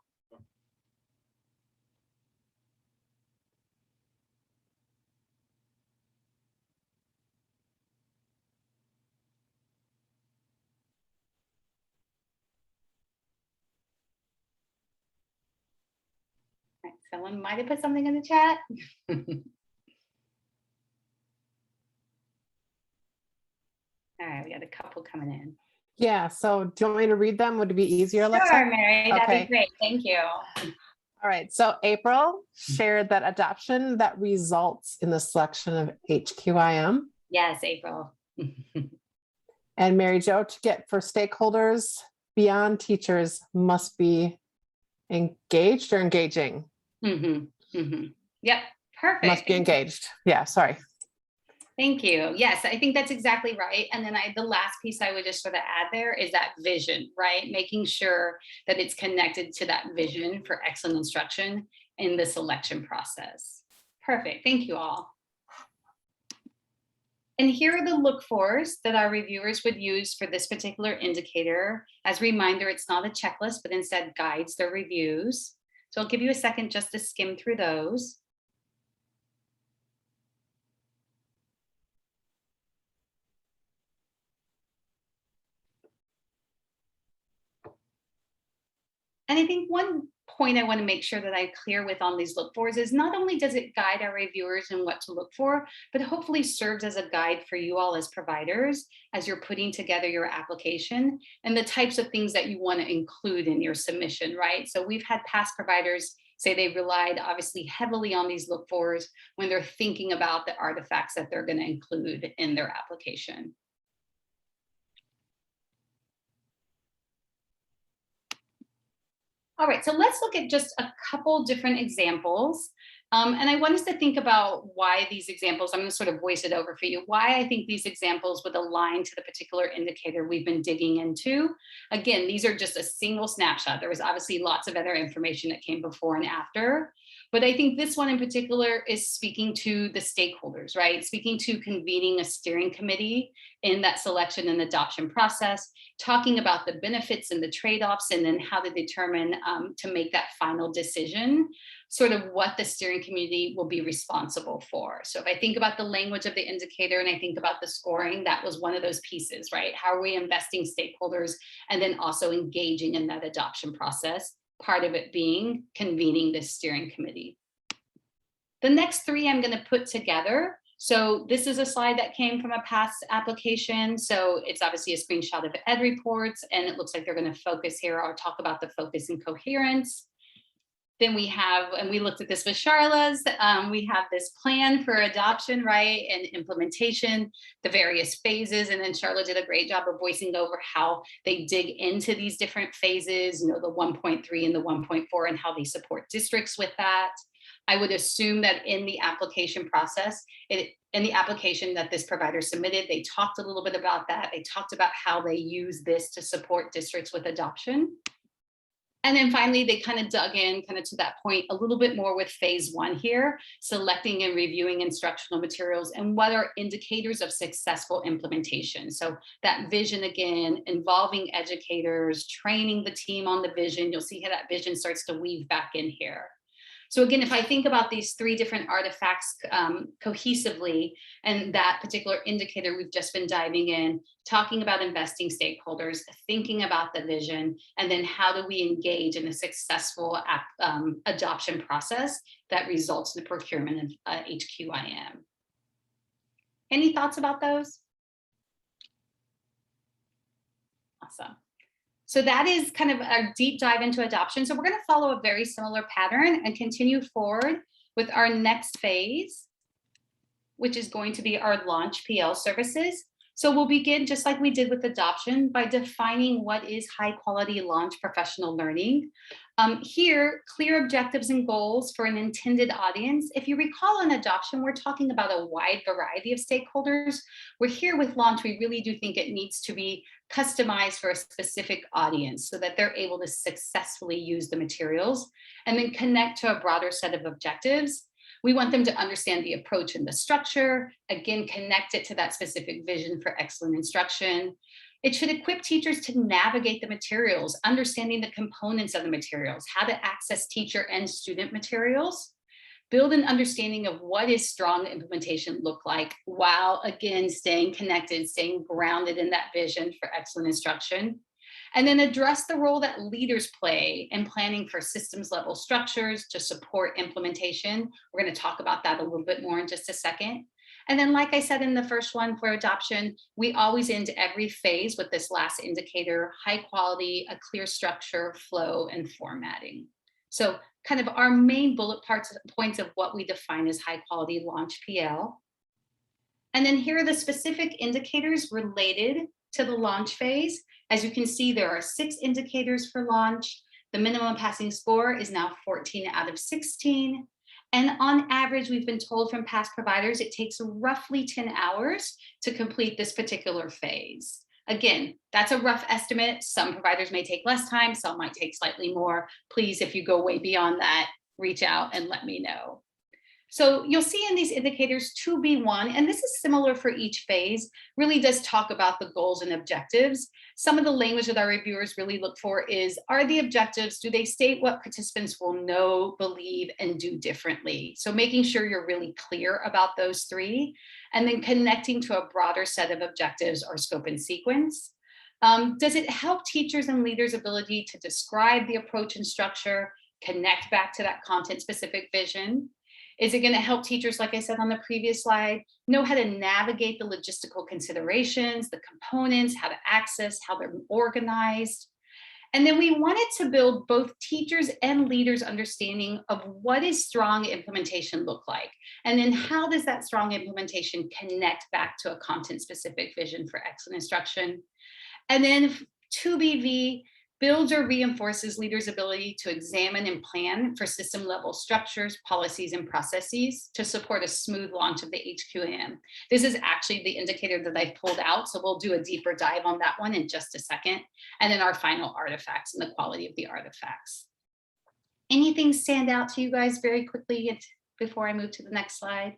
Someone might have put something in the chat. All right, we got a couple coming in. Yeah, so do you want me to read them? Would it be easier, Alexa? Sure, Mary, that'd Okay. be great. Thank you. All right, so April shared that adoption that results in the selection of HQIM. Yes, April. And Mary Jo, to get for stakeholders beyond teachers must be engaged or engaging? Yep, perfect. Must be engaged. Yeah, sorry. Thank you. Yes, I think that's exactly right. And then the last piece I would just sort of add there is that vision, right? Making sure that it's connected to that vision for excellent instruction in the selection process. Perfect. Thank you all. And here are the look-fors that our reviewers would use for this particular indicator. As a reminder, it's not a checklist, but instead guides their reviews. So I'll give you a second just to skim through those. And I think one point I want to make sure that I'm clear with on these look-fors is not only does it guide our reviewers in what to look for, but hopefully serves as a guide for you all as providers as you're putting together your application and the types of things that you want to include in your submission, right? So we've had past providers say they relied obviously heavily on these look-fors when they're thinking about the artifacts that they're going to include in their application. All right, so let's look at just a couple different examples. And I want us to think about why these examples, I'm going to sort of voice it over for you, why I think these examples would align to the particular indicator we've been digging into. Again, these are just a single snapshot. There was obviously lots of other information that came before and after. But I think this one in particular is speaking to the stakeholders, right? Speaking to convening a steering committee in that selection and adoption process, talking about the benefits and the trade-offs, and then how to determine to make that final decision, sort of what the steering committee will be responsible for. So if I think about the language of the indicator and I think about the scoring, that was one of those pieces, right? How are we investing stakeholders and then also engaging in that adoption process? Part of it being convening this steering committee. The next three I'm going to put together. So this is a slide that came from a past application. So it's obviously a screenshot of ed reports, and it looks like they're going to focus here or talk about the focus and coherence. Then we have, and we looked at this with Charla's, we have this plan for adoption, right, and implementation, the various phases, and then Charla did a great job of voicing over how they dig into these different phases, you know, the 1.3 and the 1.4 and how they support districts with that. I would assume that in the application process, in the application that this provider submitted, they talked a little bit about that. They talked about how they use this to support districts with adoption. And then finally, they kind of dug in kind of to that point a little bit more with phase one here, selecting and reviewing instructional materials and what are indicators of successful implementation. So that vision, again, involving educators, training the team on the vision. You'll see how that vision starts to weave back in here. So again, if I think about these three different artifacts cohesively, and that particular indicator we've just been diving in, talking about investing stakeholders, thinking about the vision, and then how do we engage in a successful adoption process that results in the procurement of HQIM. Any thoughts about those? Awesome. So that is kind of a deep dive into adoption. So we're going to follow a very similar pattern and continue forward with our next phase, which is going to be our launch PL services. So we'll begin just like we did with adoption by defining what is high quality launch professional learning. Here, clear objectives and goals for an intended audience. If you recall in adoption, we're talking about a wide variety of stakeholders. We're here with launch, we really do think it needs to be customized for a specific audience so that they're able to successfully use the materials and then connect to a broader set of objectives. We want them to understand the approach and the structure, again, connect it to that specific vision for excellent instruction. It should equip teachers to navigate the materials, understanding the components of the materials, how to access teacher and student materials, build an understanding of what is strong implementation look like, while again, staying connected, staying grounded in that vision for excellent instruction. And then address the role that leaders play in planning for systems level structures to support implementation. We're going to talk about that a little bit more in just a second. And then, like I said in the first one for adoption, we always end every phase with this last indicator: high quality, a clear structure, flow, and formatting. So kind of our main bullet points of what we define as high quality launch PL. And then here are the specific indicators related to the launch phase. As you can see, there are 6 indicators for launch. The minimum passing score is now 14 out of 16. And on average, we've been told from past providers, it takes roughly 10 hours to complete this particular phase. Again, that's a rough estimate. Some providers may take less time, some might take slightly more. Please, if you go way beyond that, reach out and let me know. So you'll see in these indicators 2B1, and this is similar for each phase, really does talk about the goals and objectives. Some of the language that our reviewers really look for is, are the objectives, do they state what participants will know, believe, and do differently? So making sure you're really clear about those 3, and then connecting to a broader set of objectives or scope and sequence. Does it help teachers and leaders' ability to describe the approach and structure, connect back to that content-specific vision? Is it going to help teachers, like I said on the previous slide, know how to navigate the logistical considerations, the components, how to access, how they're organized? And then we wanted to build both teachers and leaders' understanding of what is strong implementation look like? And then how does that strong implementation connect back to a content-specific vision for excellent instruction? And then 2BV, builds or reinforces leaders' ability to examine and plan for system level structures, policies, and processes to support a smooth launch of the HQAM. This is actually the indicator that I pulled out, so we'll do a deeper dive on that one in just a second. And then our final artifacts and the quality of the artifacts. Anything stand out to you guys very quickly before I move to the next slide?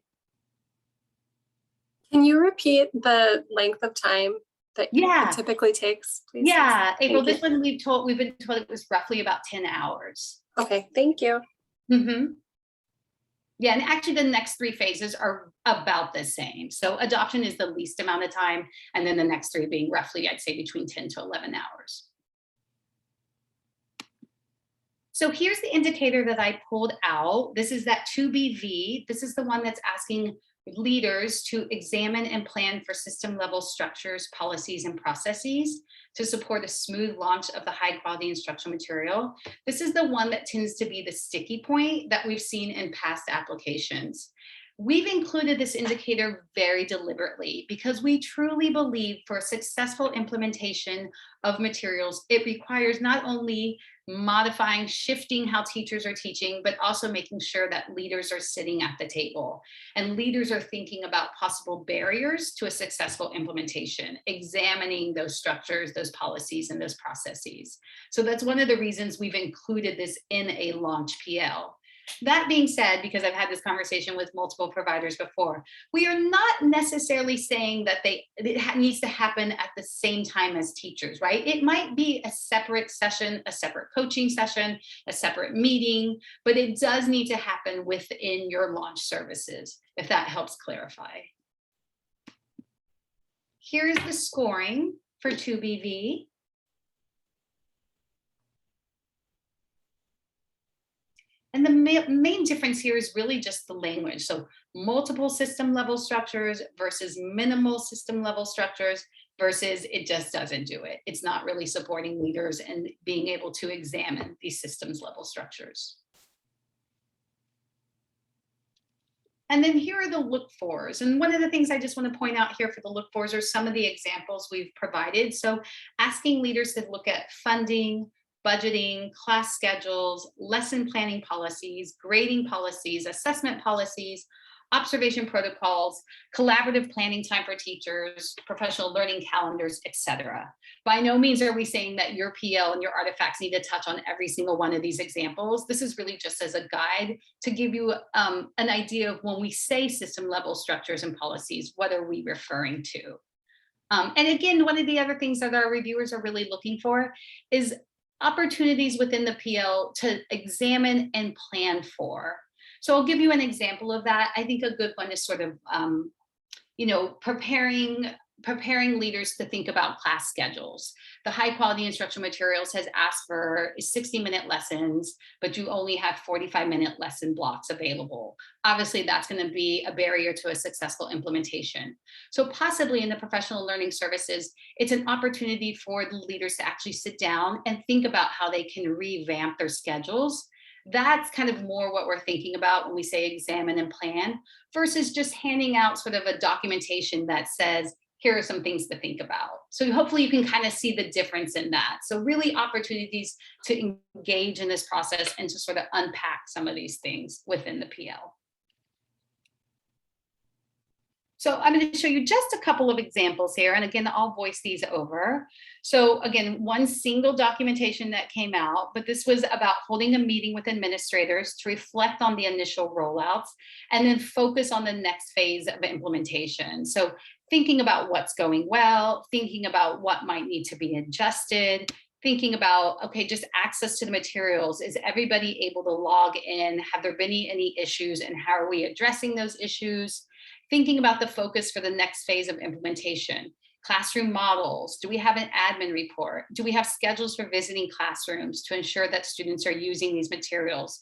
Can you repeat the length of time that it typically takes, please? Yeah, April, this you. one we've been told it was roughly about 10 hours. Okay, thank you. Yeah, and actually the next 3 phases are about the same. So adoption is the least amount of time, and then the next 3 being roughly, I'd say, between 10 to 11 hours. So here's the indicator that I pulled out. This is that 2BV. This is the one that's asking leaders to examine and plan for system level structures, policies, and processes to support a smooth launch of the high quality instructional material. This is the one that tends to be the sticky point that we've seen in past applications. We've included this indicator very deliberately because we truly believe for a successful implementation of materials, it requires not only modifying, shifting how teachers are teaching, but also making sure that leaders are sitting at the table and leaders are thinking about possible barriers to a successful implementation, examining those structures, those policies, and those processes. So that's one of the reasons we've included this in a launch PL. That being said, because I've had this conversation with multiple providers before, we are not necessarily saying that it needs to happen at the same time as teachers, right? It might be a separate session, a separate coaching session, a separate meeting, but it does need to happen within your launch services, if that helps clarify. Here's the scoring for 2BV. And the main difference here is really just the language. So multiple system level structures versus minimal system level structures versus it just doesn't do it. It's not really supporting leaders and being able to examine these systems level structures. And then here are the look fors. And one of the things I just want to point out here for the look fors are some of the examples we've provided. So asking leaders to look at funding, budgeting, class schedules, lesson planning policies, grading policies, assessment policies, observation protocols, collaborative planning time for teachers, professional learning calendars, etc. By no means are we saying that your PL and your artifacts need to touch on every single one of these examples. This is really just as a guide to give you an idea of when we say system level structures and policies, what are we referring to? And again, one of the other things that our reviewers are really looking for is opportunities within the PL to examine and plan for. So I'll give you an example of that. I think a good one is sort of, preparing leaders to think about class schedules. The high quality instructional materials has asked for 60-minute lessons, but you only have 45-minute lesson blocks available. Obviously, that's going to be a barrier to a successful implementation. So possibly in the professional learning services, it's an opportunity for the leaders to actually sit down and think about how they can revamp their schedules. That's kind of more what we're thinking about when we say examine and plan versus just handing out sort of a documentation that says, here are some things to think about. So hopefully you can kind of see the difference in that. So really opportunities to engage in this process and to sort of unpack some of these things within the PL. So I'm going to show you just a couple of examples here. And again, I'll voice these over. So again, one single documentation that came out, but this was about holding a meeting with administrators to reflect on the initial rollouts and then focus on the next phase of implementation. So thinking about what's going well, thinking about what might need to be adjusted, thinking about, okay, just access to the materials. Is everybody able to log in? Have there been any issues and how are we addressing those issues? Thinking about the focus for the next phase of implementation. Classroom models. Do we have an admin report? Do we have schedules for visiting classrooms to ensure that students are using these materials?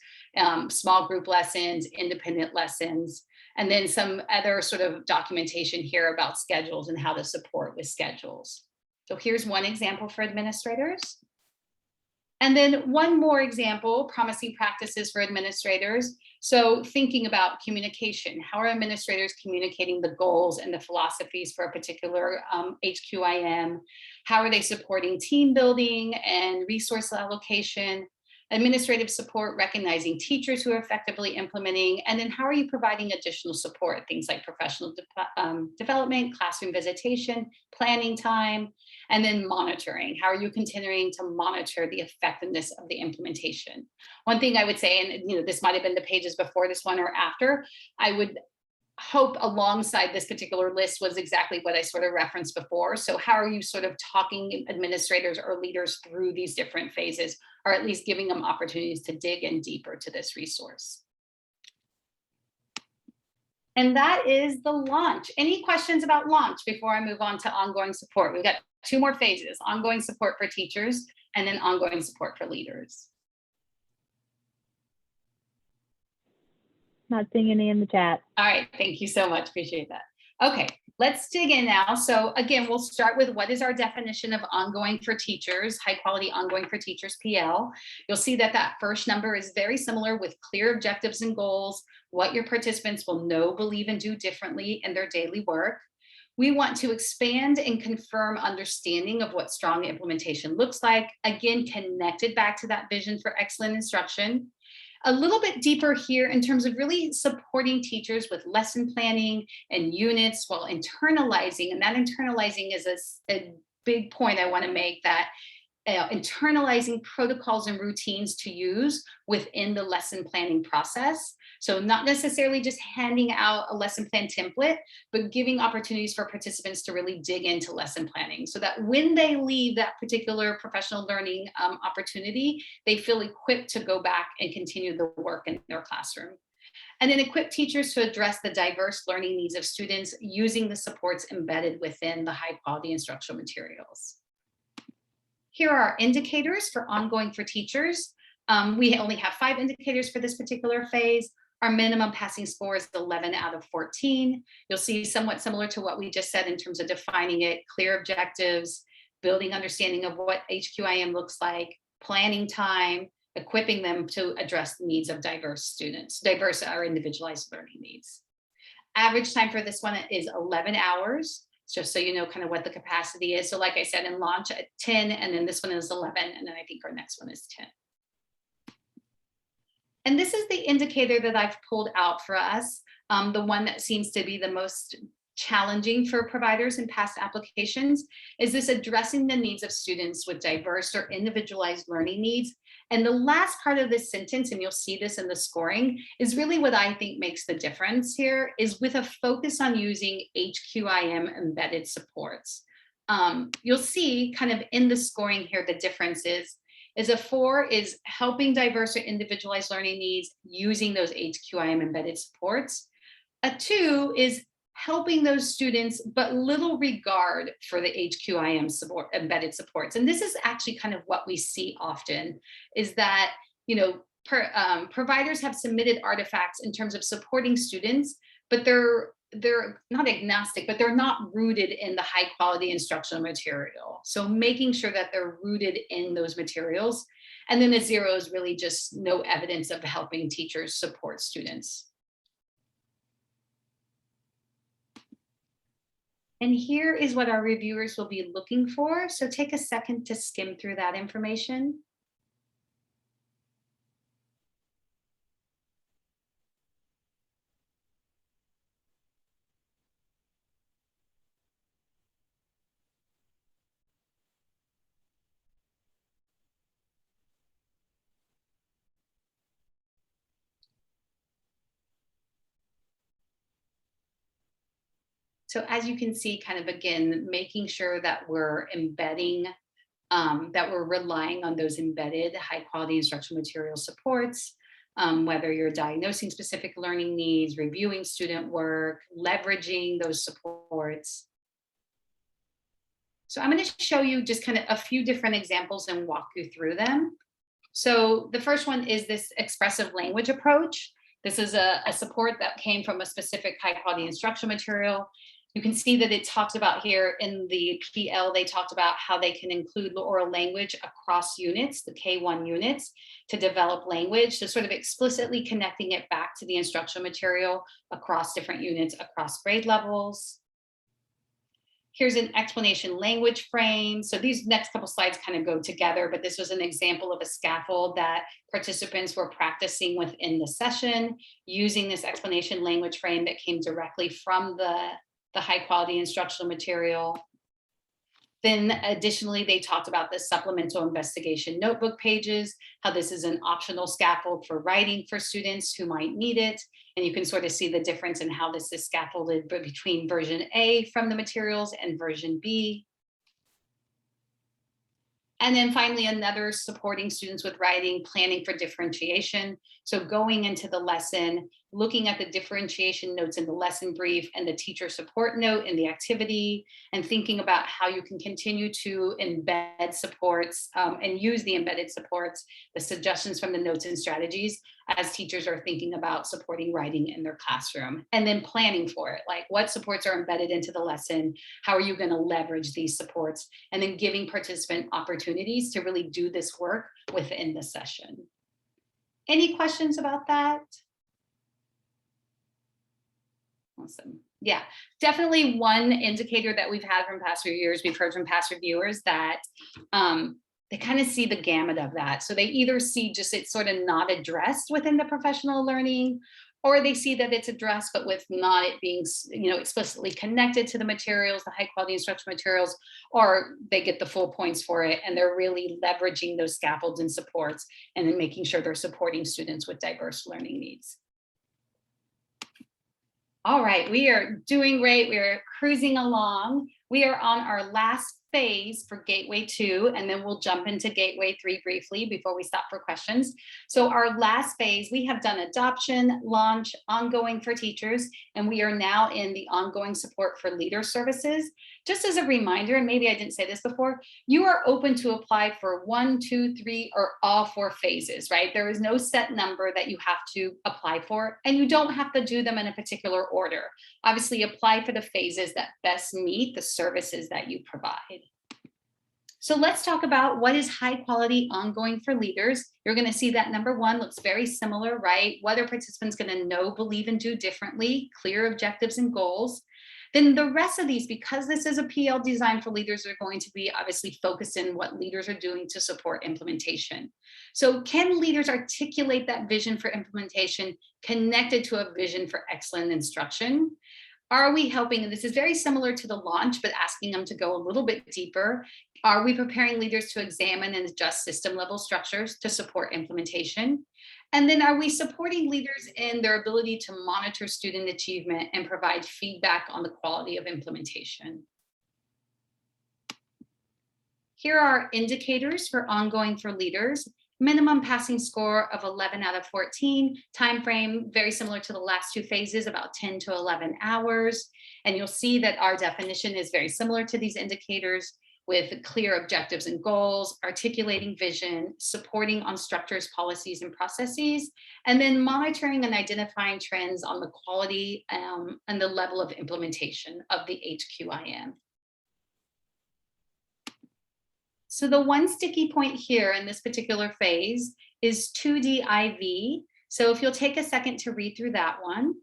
Small group lessons, independent lessons, and then some other sort of documentation here about schedules and how to support with schedules. So here's one example for administrators. And then one more example, promising practices for administrators. So thinking about communication, how are administrators communicating the goals and the philosophies for a particular HQIM? How are they supporting team building and resource allocation? Administrative support, recognizing teachers who are effectively implementing, and then how are you providing additional support, things like professional development, classroom visitation, planning time, and then monitoring. How are you continuing to monitor the effectiveness of the implementation? One thing I would say, and this might have been the pages before this one or after, I would hope alongside this particular list was exactly what I sort of referenced before. So how are you sort of talking administrators or leaders through these different phases, or at least giving them opportunities to dig in deeper to this resource? And that is the launch. Any questions about launch before I move on to ongoing support? We've got 2 more phases, ongoing support for teachers and then ongoing support for leaders. Not seeing any in the chat. All right, thank you so much, appreciate that. Okay, let's dig in now. So again, we'll start with what is our definition of ongoing for teachers, high quality ongoing for teachers, PL. You'll see that that first number is very similar with clear objectives and goals, what your participants will know, believe, and do differently in their daily work. We want to expand and confirm understanding of what strong implementation looks like, again, connected back to that vision for excellent instruction. A little bit deeper here in terms of really supporting teachers with lesson planning and units while internalizing, and that internalizing is a big point I want to make, that internalizing protocols and routines to use within the lesson planning process. So not necessarily just handing out a lesson plan template, but giving opportunities for participants to really dig into lesson planning so that when they leave that particular professional learning opportunity, they feel equipped to go back and continue the work in their classroom. And then equip teachers to address the diverse learning needs of students using the supports embedded within the high quality instructional materials. Here are our indicators for ongoing for teachers. We only have 5 indicators for this particular phase. Our minimum passing score is 11 out of 14. You'll see somewhat similar to what we just said in terms of defining it, clear objectives, building understanding of what HQIM looks like, planning time, equipping them to address the needs of diverse students, diverse or individualized learning needs. Average time for this one is 11 hours. Just so you know kind of what the capacity is. So like I said, in launch at 10, and then this one is 11, and then I think our next one is 10. And this is the indicator that I've pulled out for us, the one that seems to be the most challenging for providers in past applications, is this addressing the needs of students with diverse or individualized learning needs. And the last part of this sentence, and you'll see this in the scoring, is really what I think makes the difference here, is with a focus on using HQIM embedded supports. You'll see kind of in the scoring here, the difference is a 4 is helping diverse or individualized learning needs using those HQIM embedded supports. A 2 is helping those students, but little regard for the HQIM support, embedded supports. And this is actually kind of what we see often, is that, providers have submitted artifacts in terms of supporting students, but they're not agnostic, but they're not rooted in the high quality instructional material. So making sure that they're rooted in those materials. And then the 0 is really just no evidence of helping teachers support students. And here is what our reviewers will be looking for. So take a second to skim through that information. So as you can see, kind of again, making sure that we're embedding, that we're relying on those embedded high quality instructional material supports, whether you're diagnosing specific learning needs, reviewing student work, leveraging those supports. So I'm going to show you just kind of a few different examples and walk you through them. So the first one is this expressive language approach. This is a support that came from a specific high quality instructional material. You can see that it talks about here in the PL, they talked about how they can include oral language across units, the K1 units, to develop language, so sort of explicitly connecting it back to the instructional material across different units, across grade levels. Here's an explanation language frame. So these next couple slides kind of go together, but this was an example of a scaffold that participants were practicing within the session using this explanation language frame that came directly from the high quality instructional material. Then additionally, they talked about the supplemental investigation notebook pages, how this is an optional scaffold for writing for students who might need it. And you can sort of see the difference in how this is scaffolded between version A from the materials and version B. And then finally, another supporting students with writing, planning for differentiation. So going into the lesson, looking at the differentiation notes in the lesson brief and the teacher support note in the activity, and thinking about how you can continue to embed supports and use the embedded supports, the suggestions from the notes and strategies as teachers are thinking about supporting writing in their classroom. And then planning for it, like what supports are embedded into the lesson, how are you going to leverage these supports, and then giving participant opportunities to really do this work within the session. Any questions about that? Awesome. Yeah, definitely one indicator that we've had from past few years, we've heard from past reviewers that they kind of see the gamut of that. So they either see just it's sort of not addressed within the professional learning, or they see that it's addressed, but with not it being, you know, explicitly connected to the materials, the high quality instructional materials, or they get the full points for it. And they're really leveraging those scaffolds and supports and then making sure they're supporting students with diverse learning needs. All right, we are doing great. We are cruising along. We are on our last phase for Gateway 2, and then we'll jump into Gateway 3 briefly before we stop for questions. So our last phase, we have done adoption, launch, ongoing for teachers, and we are now in the ongoing support for leader services. Just as a reminder, and maybe I didn't say this before, you are open to apply for 1, 2, 3, or all 4 phases, right? There is no set number that you have to apply for, and you don't have to do them in a particular order. Obviously, apply for the phases that best meet the services that you provide. So let's talk about what is high quality ongoing for leaders. You're going to see that number 1 looks very similar, right? What are participants going to know, believe, and do differently? Clear objectives and goals. Then the rest of these, because this is a PL designed for leaders, are going to be obviously focused in what leaders are doing to support implementation. So can leaders articulate that vision for implementation connected to a vision for excellent instruction? Are we helping, and this is very similar to the launch, but asking them to go a little bit deeper. Are we preparing leaders to examine and adjust system level structures to support implementation? And then are we supporting leaders in their ability to monitor student achievement and provide feedback on the quality of implementation? Here are indicators for ongoing for leaders. Minimum passing score of 11 out of 14, time frame very similar to the last 2 phases, about 10 to 11 hours. And you'll see that our definition is very similar to these indicators, with clear objectives and goals, articulating vision, supporting on structures, policies, and processes, and then monitoring and identifying trends on the quality and the level of implementation of the HQIM. So the one sticky point here in this particular phase is 2DIV. So if you'll take a second to read through that one.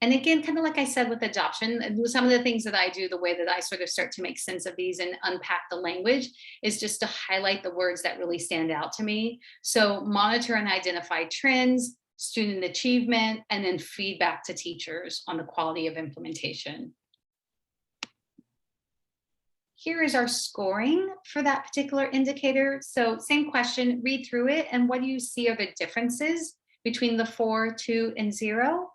And again, kind of like I said with adoption, some of the things that I do, the way that I sort of start to make sense of these and unpack the language is just to highlight the words that really stand out to me. So monitor and identify trends, student achievement, and then feedback to teachers on the quality of implementation. Here is our scoring for that particular indicator. So same question, read through it, and what do you see are the differences between the 4, 2, and 0?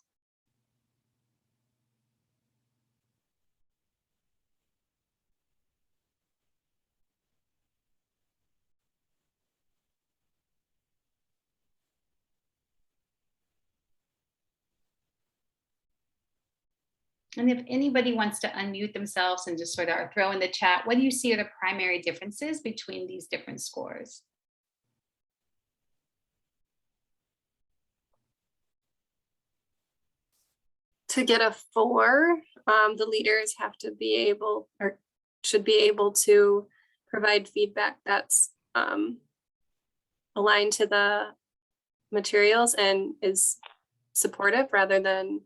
And if anybody wants to unmute themselves and just sort of throw in the chat, what do you see are the primary differences between these different scores? To get a 4, the leaders have to be able, or should be able to provide feedback that's aligned to the materials and is supportive rather than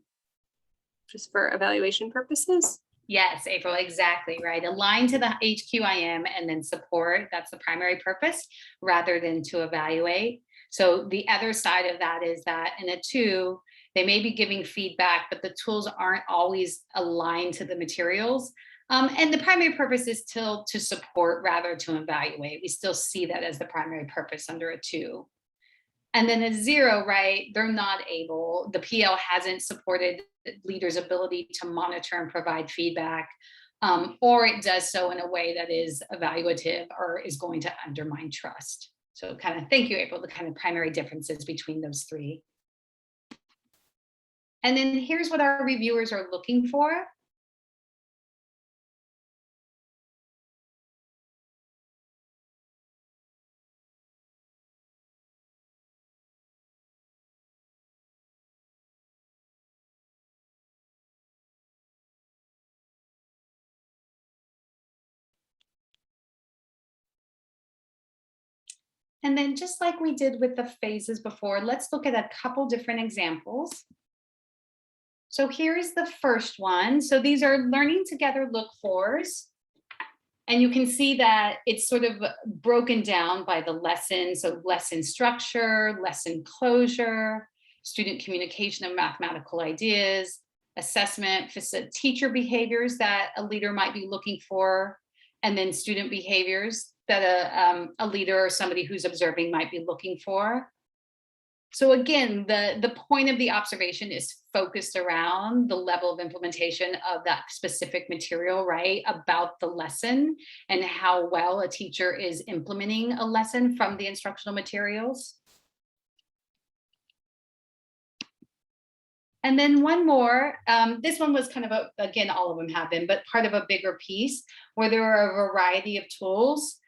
just for evaluation purposes. Yes, April, exactly right. Align to the HQIM and then support. That's the primary purpose rather than to evaluate. So the other side of that is that in a 2, they may be giving feedback, but the tools aren't always aligned to the materials. And the primary purpose is still to support rather to evaluate. We still see that as the primary purpose under a 2. And then a 0, right, they're not able, the PL hasn't supported leaders' ability to monitor and provide feedback, or it does so in a way that is evaluative or is going to undermine trust. So kind of, thank you, April, the kind of primary differences between those 3. And then here's what our reviewers are looking for. And then just like we did with the phases before, let's look at a couple different examples. So here's the first one. So these are learning together look fors. And you can see that it's sort of broken down by the lesson. So lesson structure, lesson closure, student communication of mathematical ideas, assessment, teacher behaviors that a leader might be looking for, and then student behaviors that a leader or somebody who's observing might be looking for. So again, the point of the observation is focused around the level of implementation of that specific material, right? About the lesson and how well a teacher is implementing a lesson from the instructional materials. And then one more, this one was kind of again, all of them have been, but part of a bigger piece where there are a variety of tools.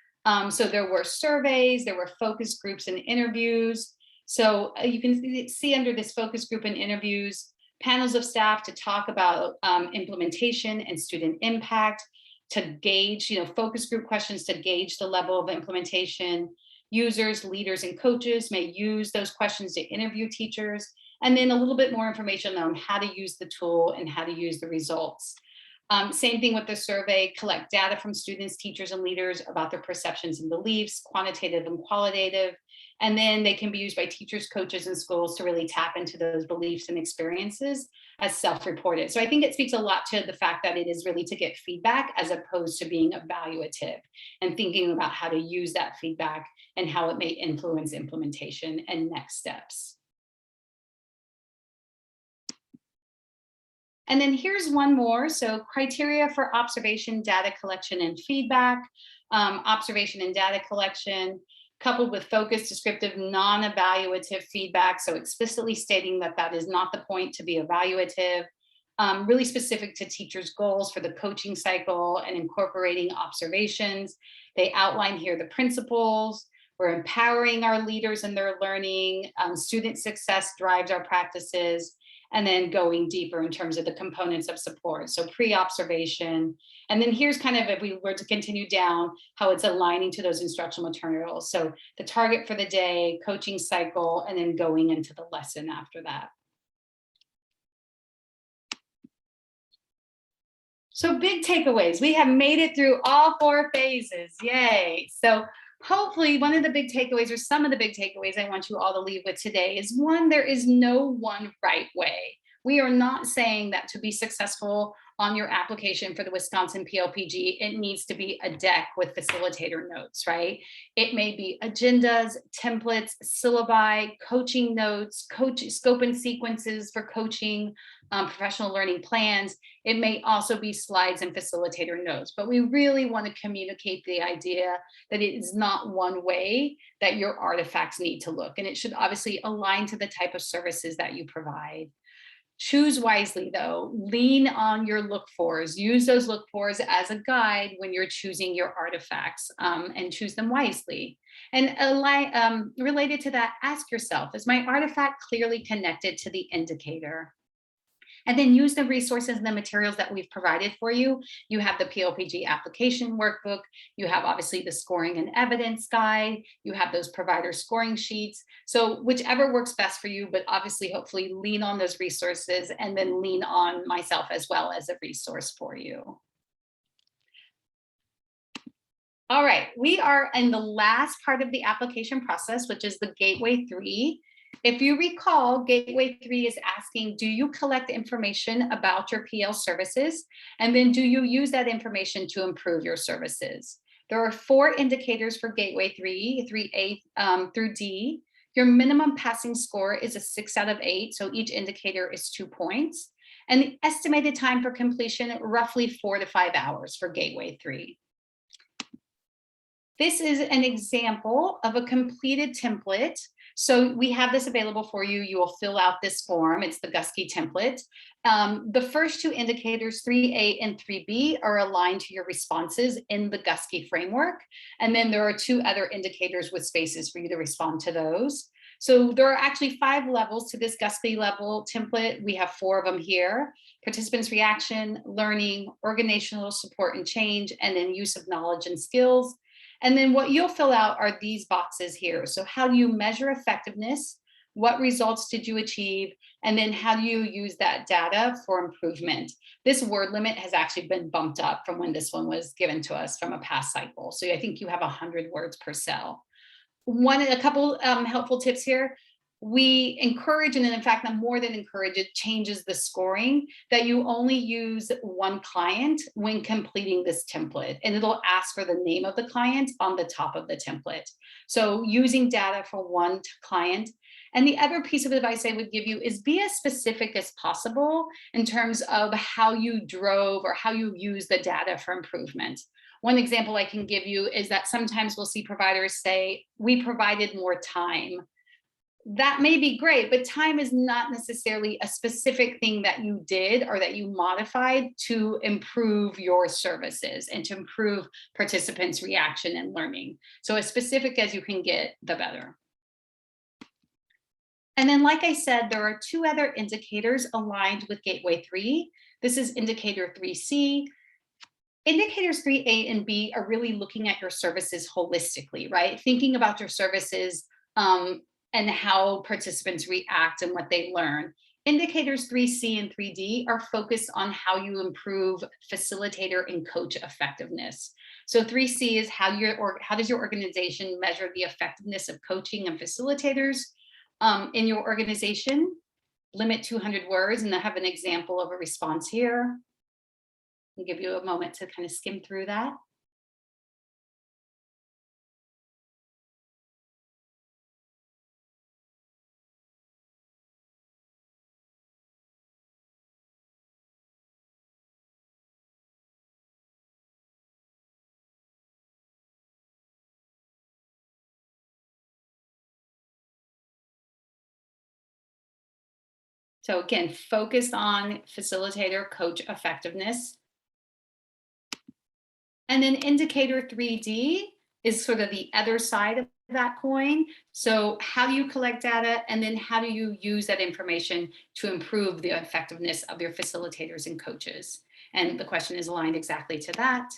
So there were surveys, there were focus groups and interviews. So you can see under this focus group and interviews, panels of staff to talk about implementation and student impact, to gauge, focus group questions to gauge the level of implementation. Users, leaders, and coaches may use those questions to interview teachers, and then a little bit more information on how to use the tool and how to use the results. Same thing with the survey, collect data from students, teachers, and leaders about their perceptions and beliefs, quantitative and qualitative. And then they can be used by teachers, coaches, and schools to really tap into those beliefs and experiences as self-reported. So I think it speaks a lot to the fact that it is really to get feedback as opposed to being evaluative and thinking about how to use that feedback and how it may influence implementation and next steps. And then here's one more. So criteria for observation, data collection, and feedback. Observation and data collection coupled with focused, descriptive, non-evaluative feedback. So explicitly stating that that is not the point to be evaluative. Really specific to teachers' goals for the coaching cycle and incorporating observations. They outline here the principles. We're empowering our leaders in their learning. Student success drives our practices. And then going deeper in terms of the components of support. So pre-observation. And then here's kind of, if we were to continue down, how it's aligning to those instructional materials. So the target for the day, coaching cycle, and then going into the lesson after that. So big takeaways. We have made it through all 4 phases. Yay. So hopefully one of the big takeaways, or some of the big takeaways I want you all to leave with today is, one, there is no one right way. We are not saying that to be successful on your application for the Wisconsin PLPG, it needs to be a deck with facilitator notes, right? It may be agendas, templates, syllabi, coaching notes, scope and sequences for coaching, professional learning plans. It may also be slides and facilitator notes, but we really want to communicate the idea that it is not one way that your artifacts need to look. And it should obviously align to the type of services that you provide. Choose wisely though, lean on your look fors, use those look fors as a guide when you're choosing your artifacts, and choose them wisely. And related to that, ask yourself, is my artifact clearly connected to the indicator? And then use the resources and the materials that we've provided for you. You have the PLPG application workbook. You have obviously the scoring and evidence guide. You have those provider scoring sheets. So whichever works best for you, but obviously hopefully lean on those resources and then lean on myself as well as a resource for you. All right, we are in the last part of the application process, which is the Gateway 3. If you recall, Gateway 3 is asking, do you collect information about your PL services? And then do you use that information to improve your services? There are 4 indicators for Gateway 3, 3A through D. Your minimum passing score is a 6 out of 8, so each indicator is 2 points. And the estimated time for completion, roughly 4 to 5 hours for Gateway 3. This is an example of a completed template. So we have this available for you. You will fill out this form. It's the Gusky template. The first 2 indicators, 3A and 3B, are aligned to your responses in the Gusky framework. And then there are 2 other indicators with spaces for you to respond to those. So there are actually 5 levels to this Gusky level template. We have 4 of them here: participants' reaction, learning, organizational support and change, and then use of knowledge and skills. And then what you'll fill out are these boxes here. So how do you measure effectiveness? What results did you achieve? And then how do you use that data for improvement? This word limit has actually been bumped up from when this one was given to us from a past cycle. So I think you have 100 words per cell. A couple helpful tips here. We encourage, and in fact, I'm more than encourage, it changes the scoring, that you only use 1 client when completing this template, and it'll ask for the name of the client on the top of the template. So using data for 1 client. And the other piece of advice I would give you is be as specific as possible in terms of how you drove or how you use the data for improvement. One example I can give you is that sometimes we'll see providers say, we provided more time. That may be great, but time is not necessarily a specific thing that you did or that you modified to improve your services and to improve participants' reaction and learning. So as specific as you can get, the better. And then, like I said, there are 2 other indicators aligned with Gateway 3. This is indicator 3C. Indicators 3A and B are really looking at your services holistically, right? Thinking about your services and how participants react and what they learn. Indicators 3C and 3D are focused on how you improve facilitator and coach effectiveness. So 3C is how does your organization measure the effectiveness of coaching and facilitators in your organization? Limit 200 words, and I have an example of a response here. I'll give you a moment to kind of skim through that. So again, focus on facilitator coach effectiveness. And then indicator 3D is sort of the other side of that coin. So how do you collect data, and then how do you use that information to improve the effectiveness of your facilitators and coaches? And the question is aligned exactly to that.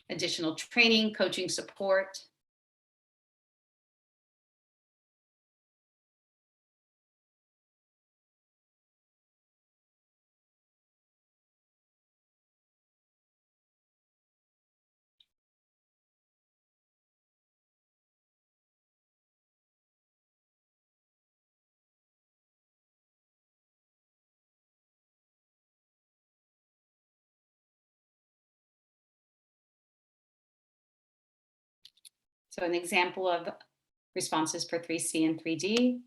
Additional training, coaching support. So an example of responses for 3C and 3D.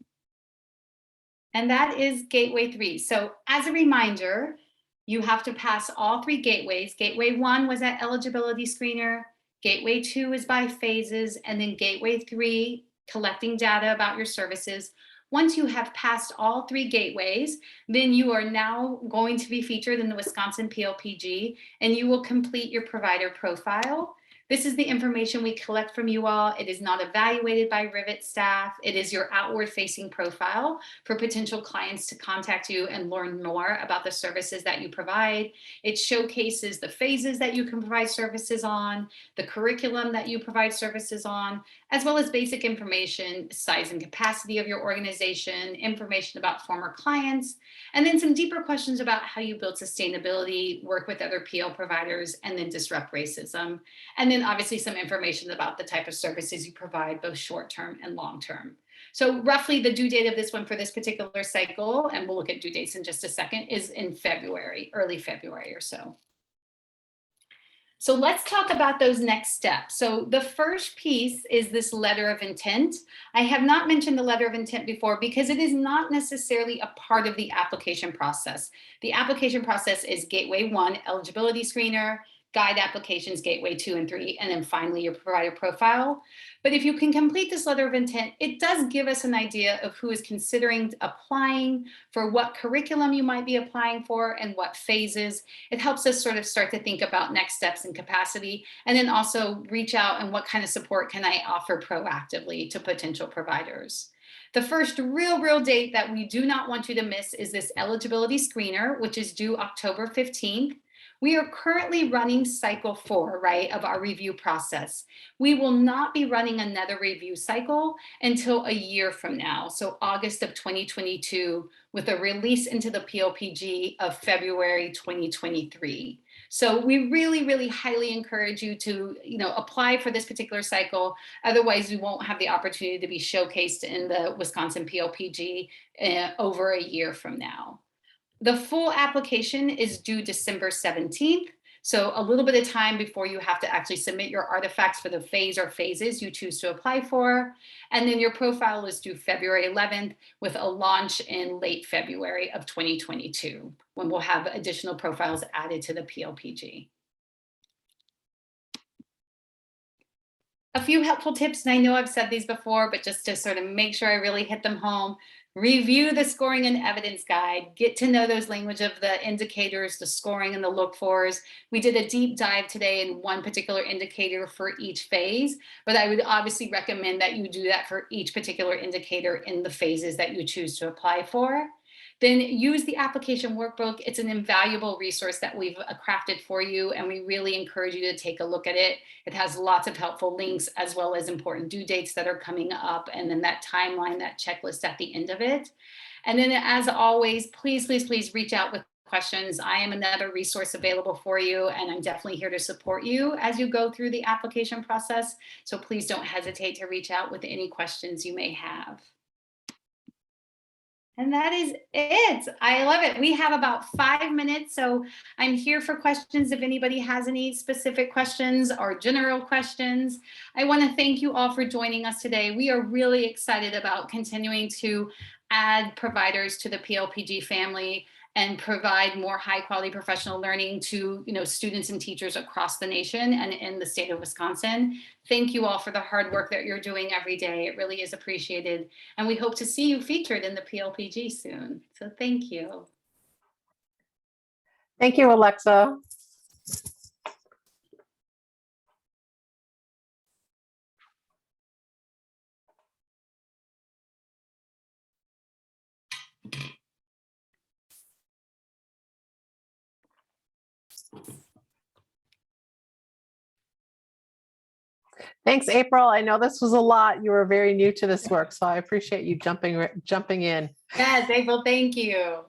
And that is Gateway 3. So as a reminder, you have to pass all 3 gateways. Gateway 1 was that eligibility screener. Gateway 2 is by phases. And then Gateway 3, collecting data about your services. Once you have passed all 3 gateways, then you are now going to be featured in the Wisconsin PLPG, and you will complete your provider profile. This is the information we collect from you all. It is not evaluated by Rivet staff. It is your outward-facing profile for potential clients to contact you and learn more about the services that you provide. It showcases the phases that you can provide services on, the curriculum that you provide services on, as well as basic information, size and capacity of your organization, information about former clients, and then some deeper questions about how you build sustainability, work with other PL providers, and then disrupt racism. And then obviously some information about the type of services you provide, both short-term and long-term. So roughly the due date of this one for this particular cycle, and we'll look at due dates in just a second, is in February, early February or so. So let's talk about those next steps. So the first piece is this letter of intent. I have not mentioned the letter of intent before because it is not necessarily a part of the application process. The application process is Gateway 1, eligibility screener, guide applications, Gateway 2 and 3, and then finally your provider profile. But if you can complete this letter of intent, it does give us an idea of who is considering applying, for what curriculum you might be applying for, and what phases. It helps us sort of start to think about next steps and capacity, and then also reach out and what kind of support can I offer proactively to potential providers. The first real date that we do not want you to miss is this eligibility screener, which is due October 15th. We are currently running cycle 4, right, of our review process. We will not be running another review cycle until a year from now, so August of 2022, with a release into the PLPG of February 2023. So we really highly encourage you to, apply for this particular cycle. Otherwise, we won't have the opportunity to be showcased in the Wisconsin PLPG over a year from now. The full application is due December 17th. So a little bit of time before you have to actually submit your artifacts for the phase or phases you choose to apply for. And then your profile is due February 11th with a launch in late February of 2022, when we'll have additional profiles added to the PLPG. A few helpful tips, and I know I've said these before, but just to sort of make sure I really hit them home. Review the scoring and evidence guide. Get to know those language of the indicators, the scoring and the look fors. We did a deep dive today in one particular indicator for each phase, but I would obviously recommend that you do that for each particular indicator in the phases that you choose to apply for. Then use the application workbook. It's an invaluable resource that we've crafted for you, and we really encourage you to take a look at it. It has lots of helpful links as well as important due dates that are coming up, and then that timeline, that checklist at the end of it. And then as always, please reach out with questions. I am another resource available for you, and I'm definitely here to support you as you go through the application process. So please don't hesitate to reach out with any questions you may have. And that is it. I love it. We have about 5 minutes, so I'm here for questions if anybody has any specific questions or general questions. I want to thank you all for joining us today. We are really excited about continuing to add providers to the PLPG family and provide more high quality professional learning to students and teachers across the nation and in the state of Wisconsin. Thank you all for the hard work that you're doing every day. It really is appreciated. And we hope to see you featured in the PLPG soon. So thank you. Thank you, Alexa. Thanks, April. I know this was a lot. You were very new to this work, so I appreciate you jumping in. Yes, April, thank you.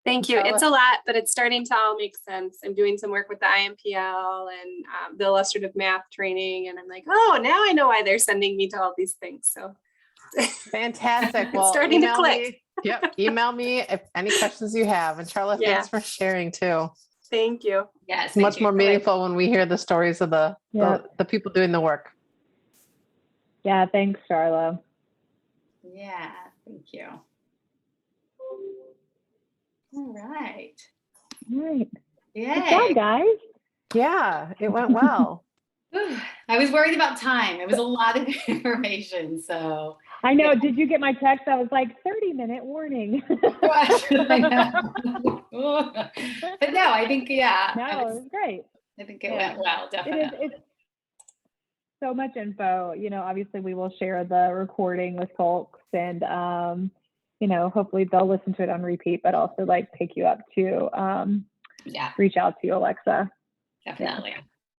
Thank you. It's a lot, but it's starting to all make sense. I'm doing some work with the IMPL and the illustrative math training, and I'm like, oh, now I know why they're sending me to all these things. So fantastic. Well, it's starting to click. Yep. Email me if any questions you have. And Charlotte, thanks for sharing too. Thank you. Yes. It's much more meaningful when we hear the stories of the people doing the work. Yeah. Thanks, Charla. Yeah. Thank you. All right. Right. Yeah. Good job, guys. Yeah, it went well. I was worried about time. It was a lot of information, so. I know. Did you get my text? I was like, 30-minute warning. I know. But no, I think, No, it was great. I think it went well, definitely. It's so much info. Obviously we will share the recording with folks and, hopefully they'll listen to it on repeat, but also like pick you up to reach out to you, Alexa. Definitely.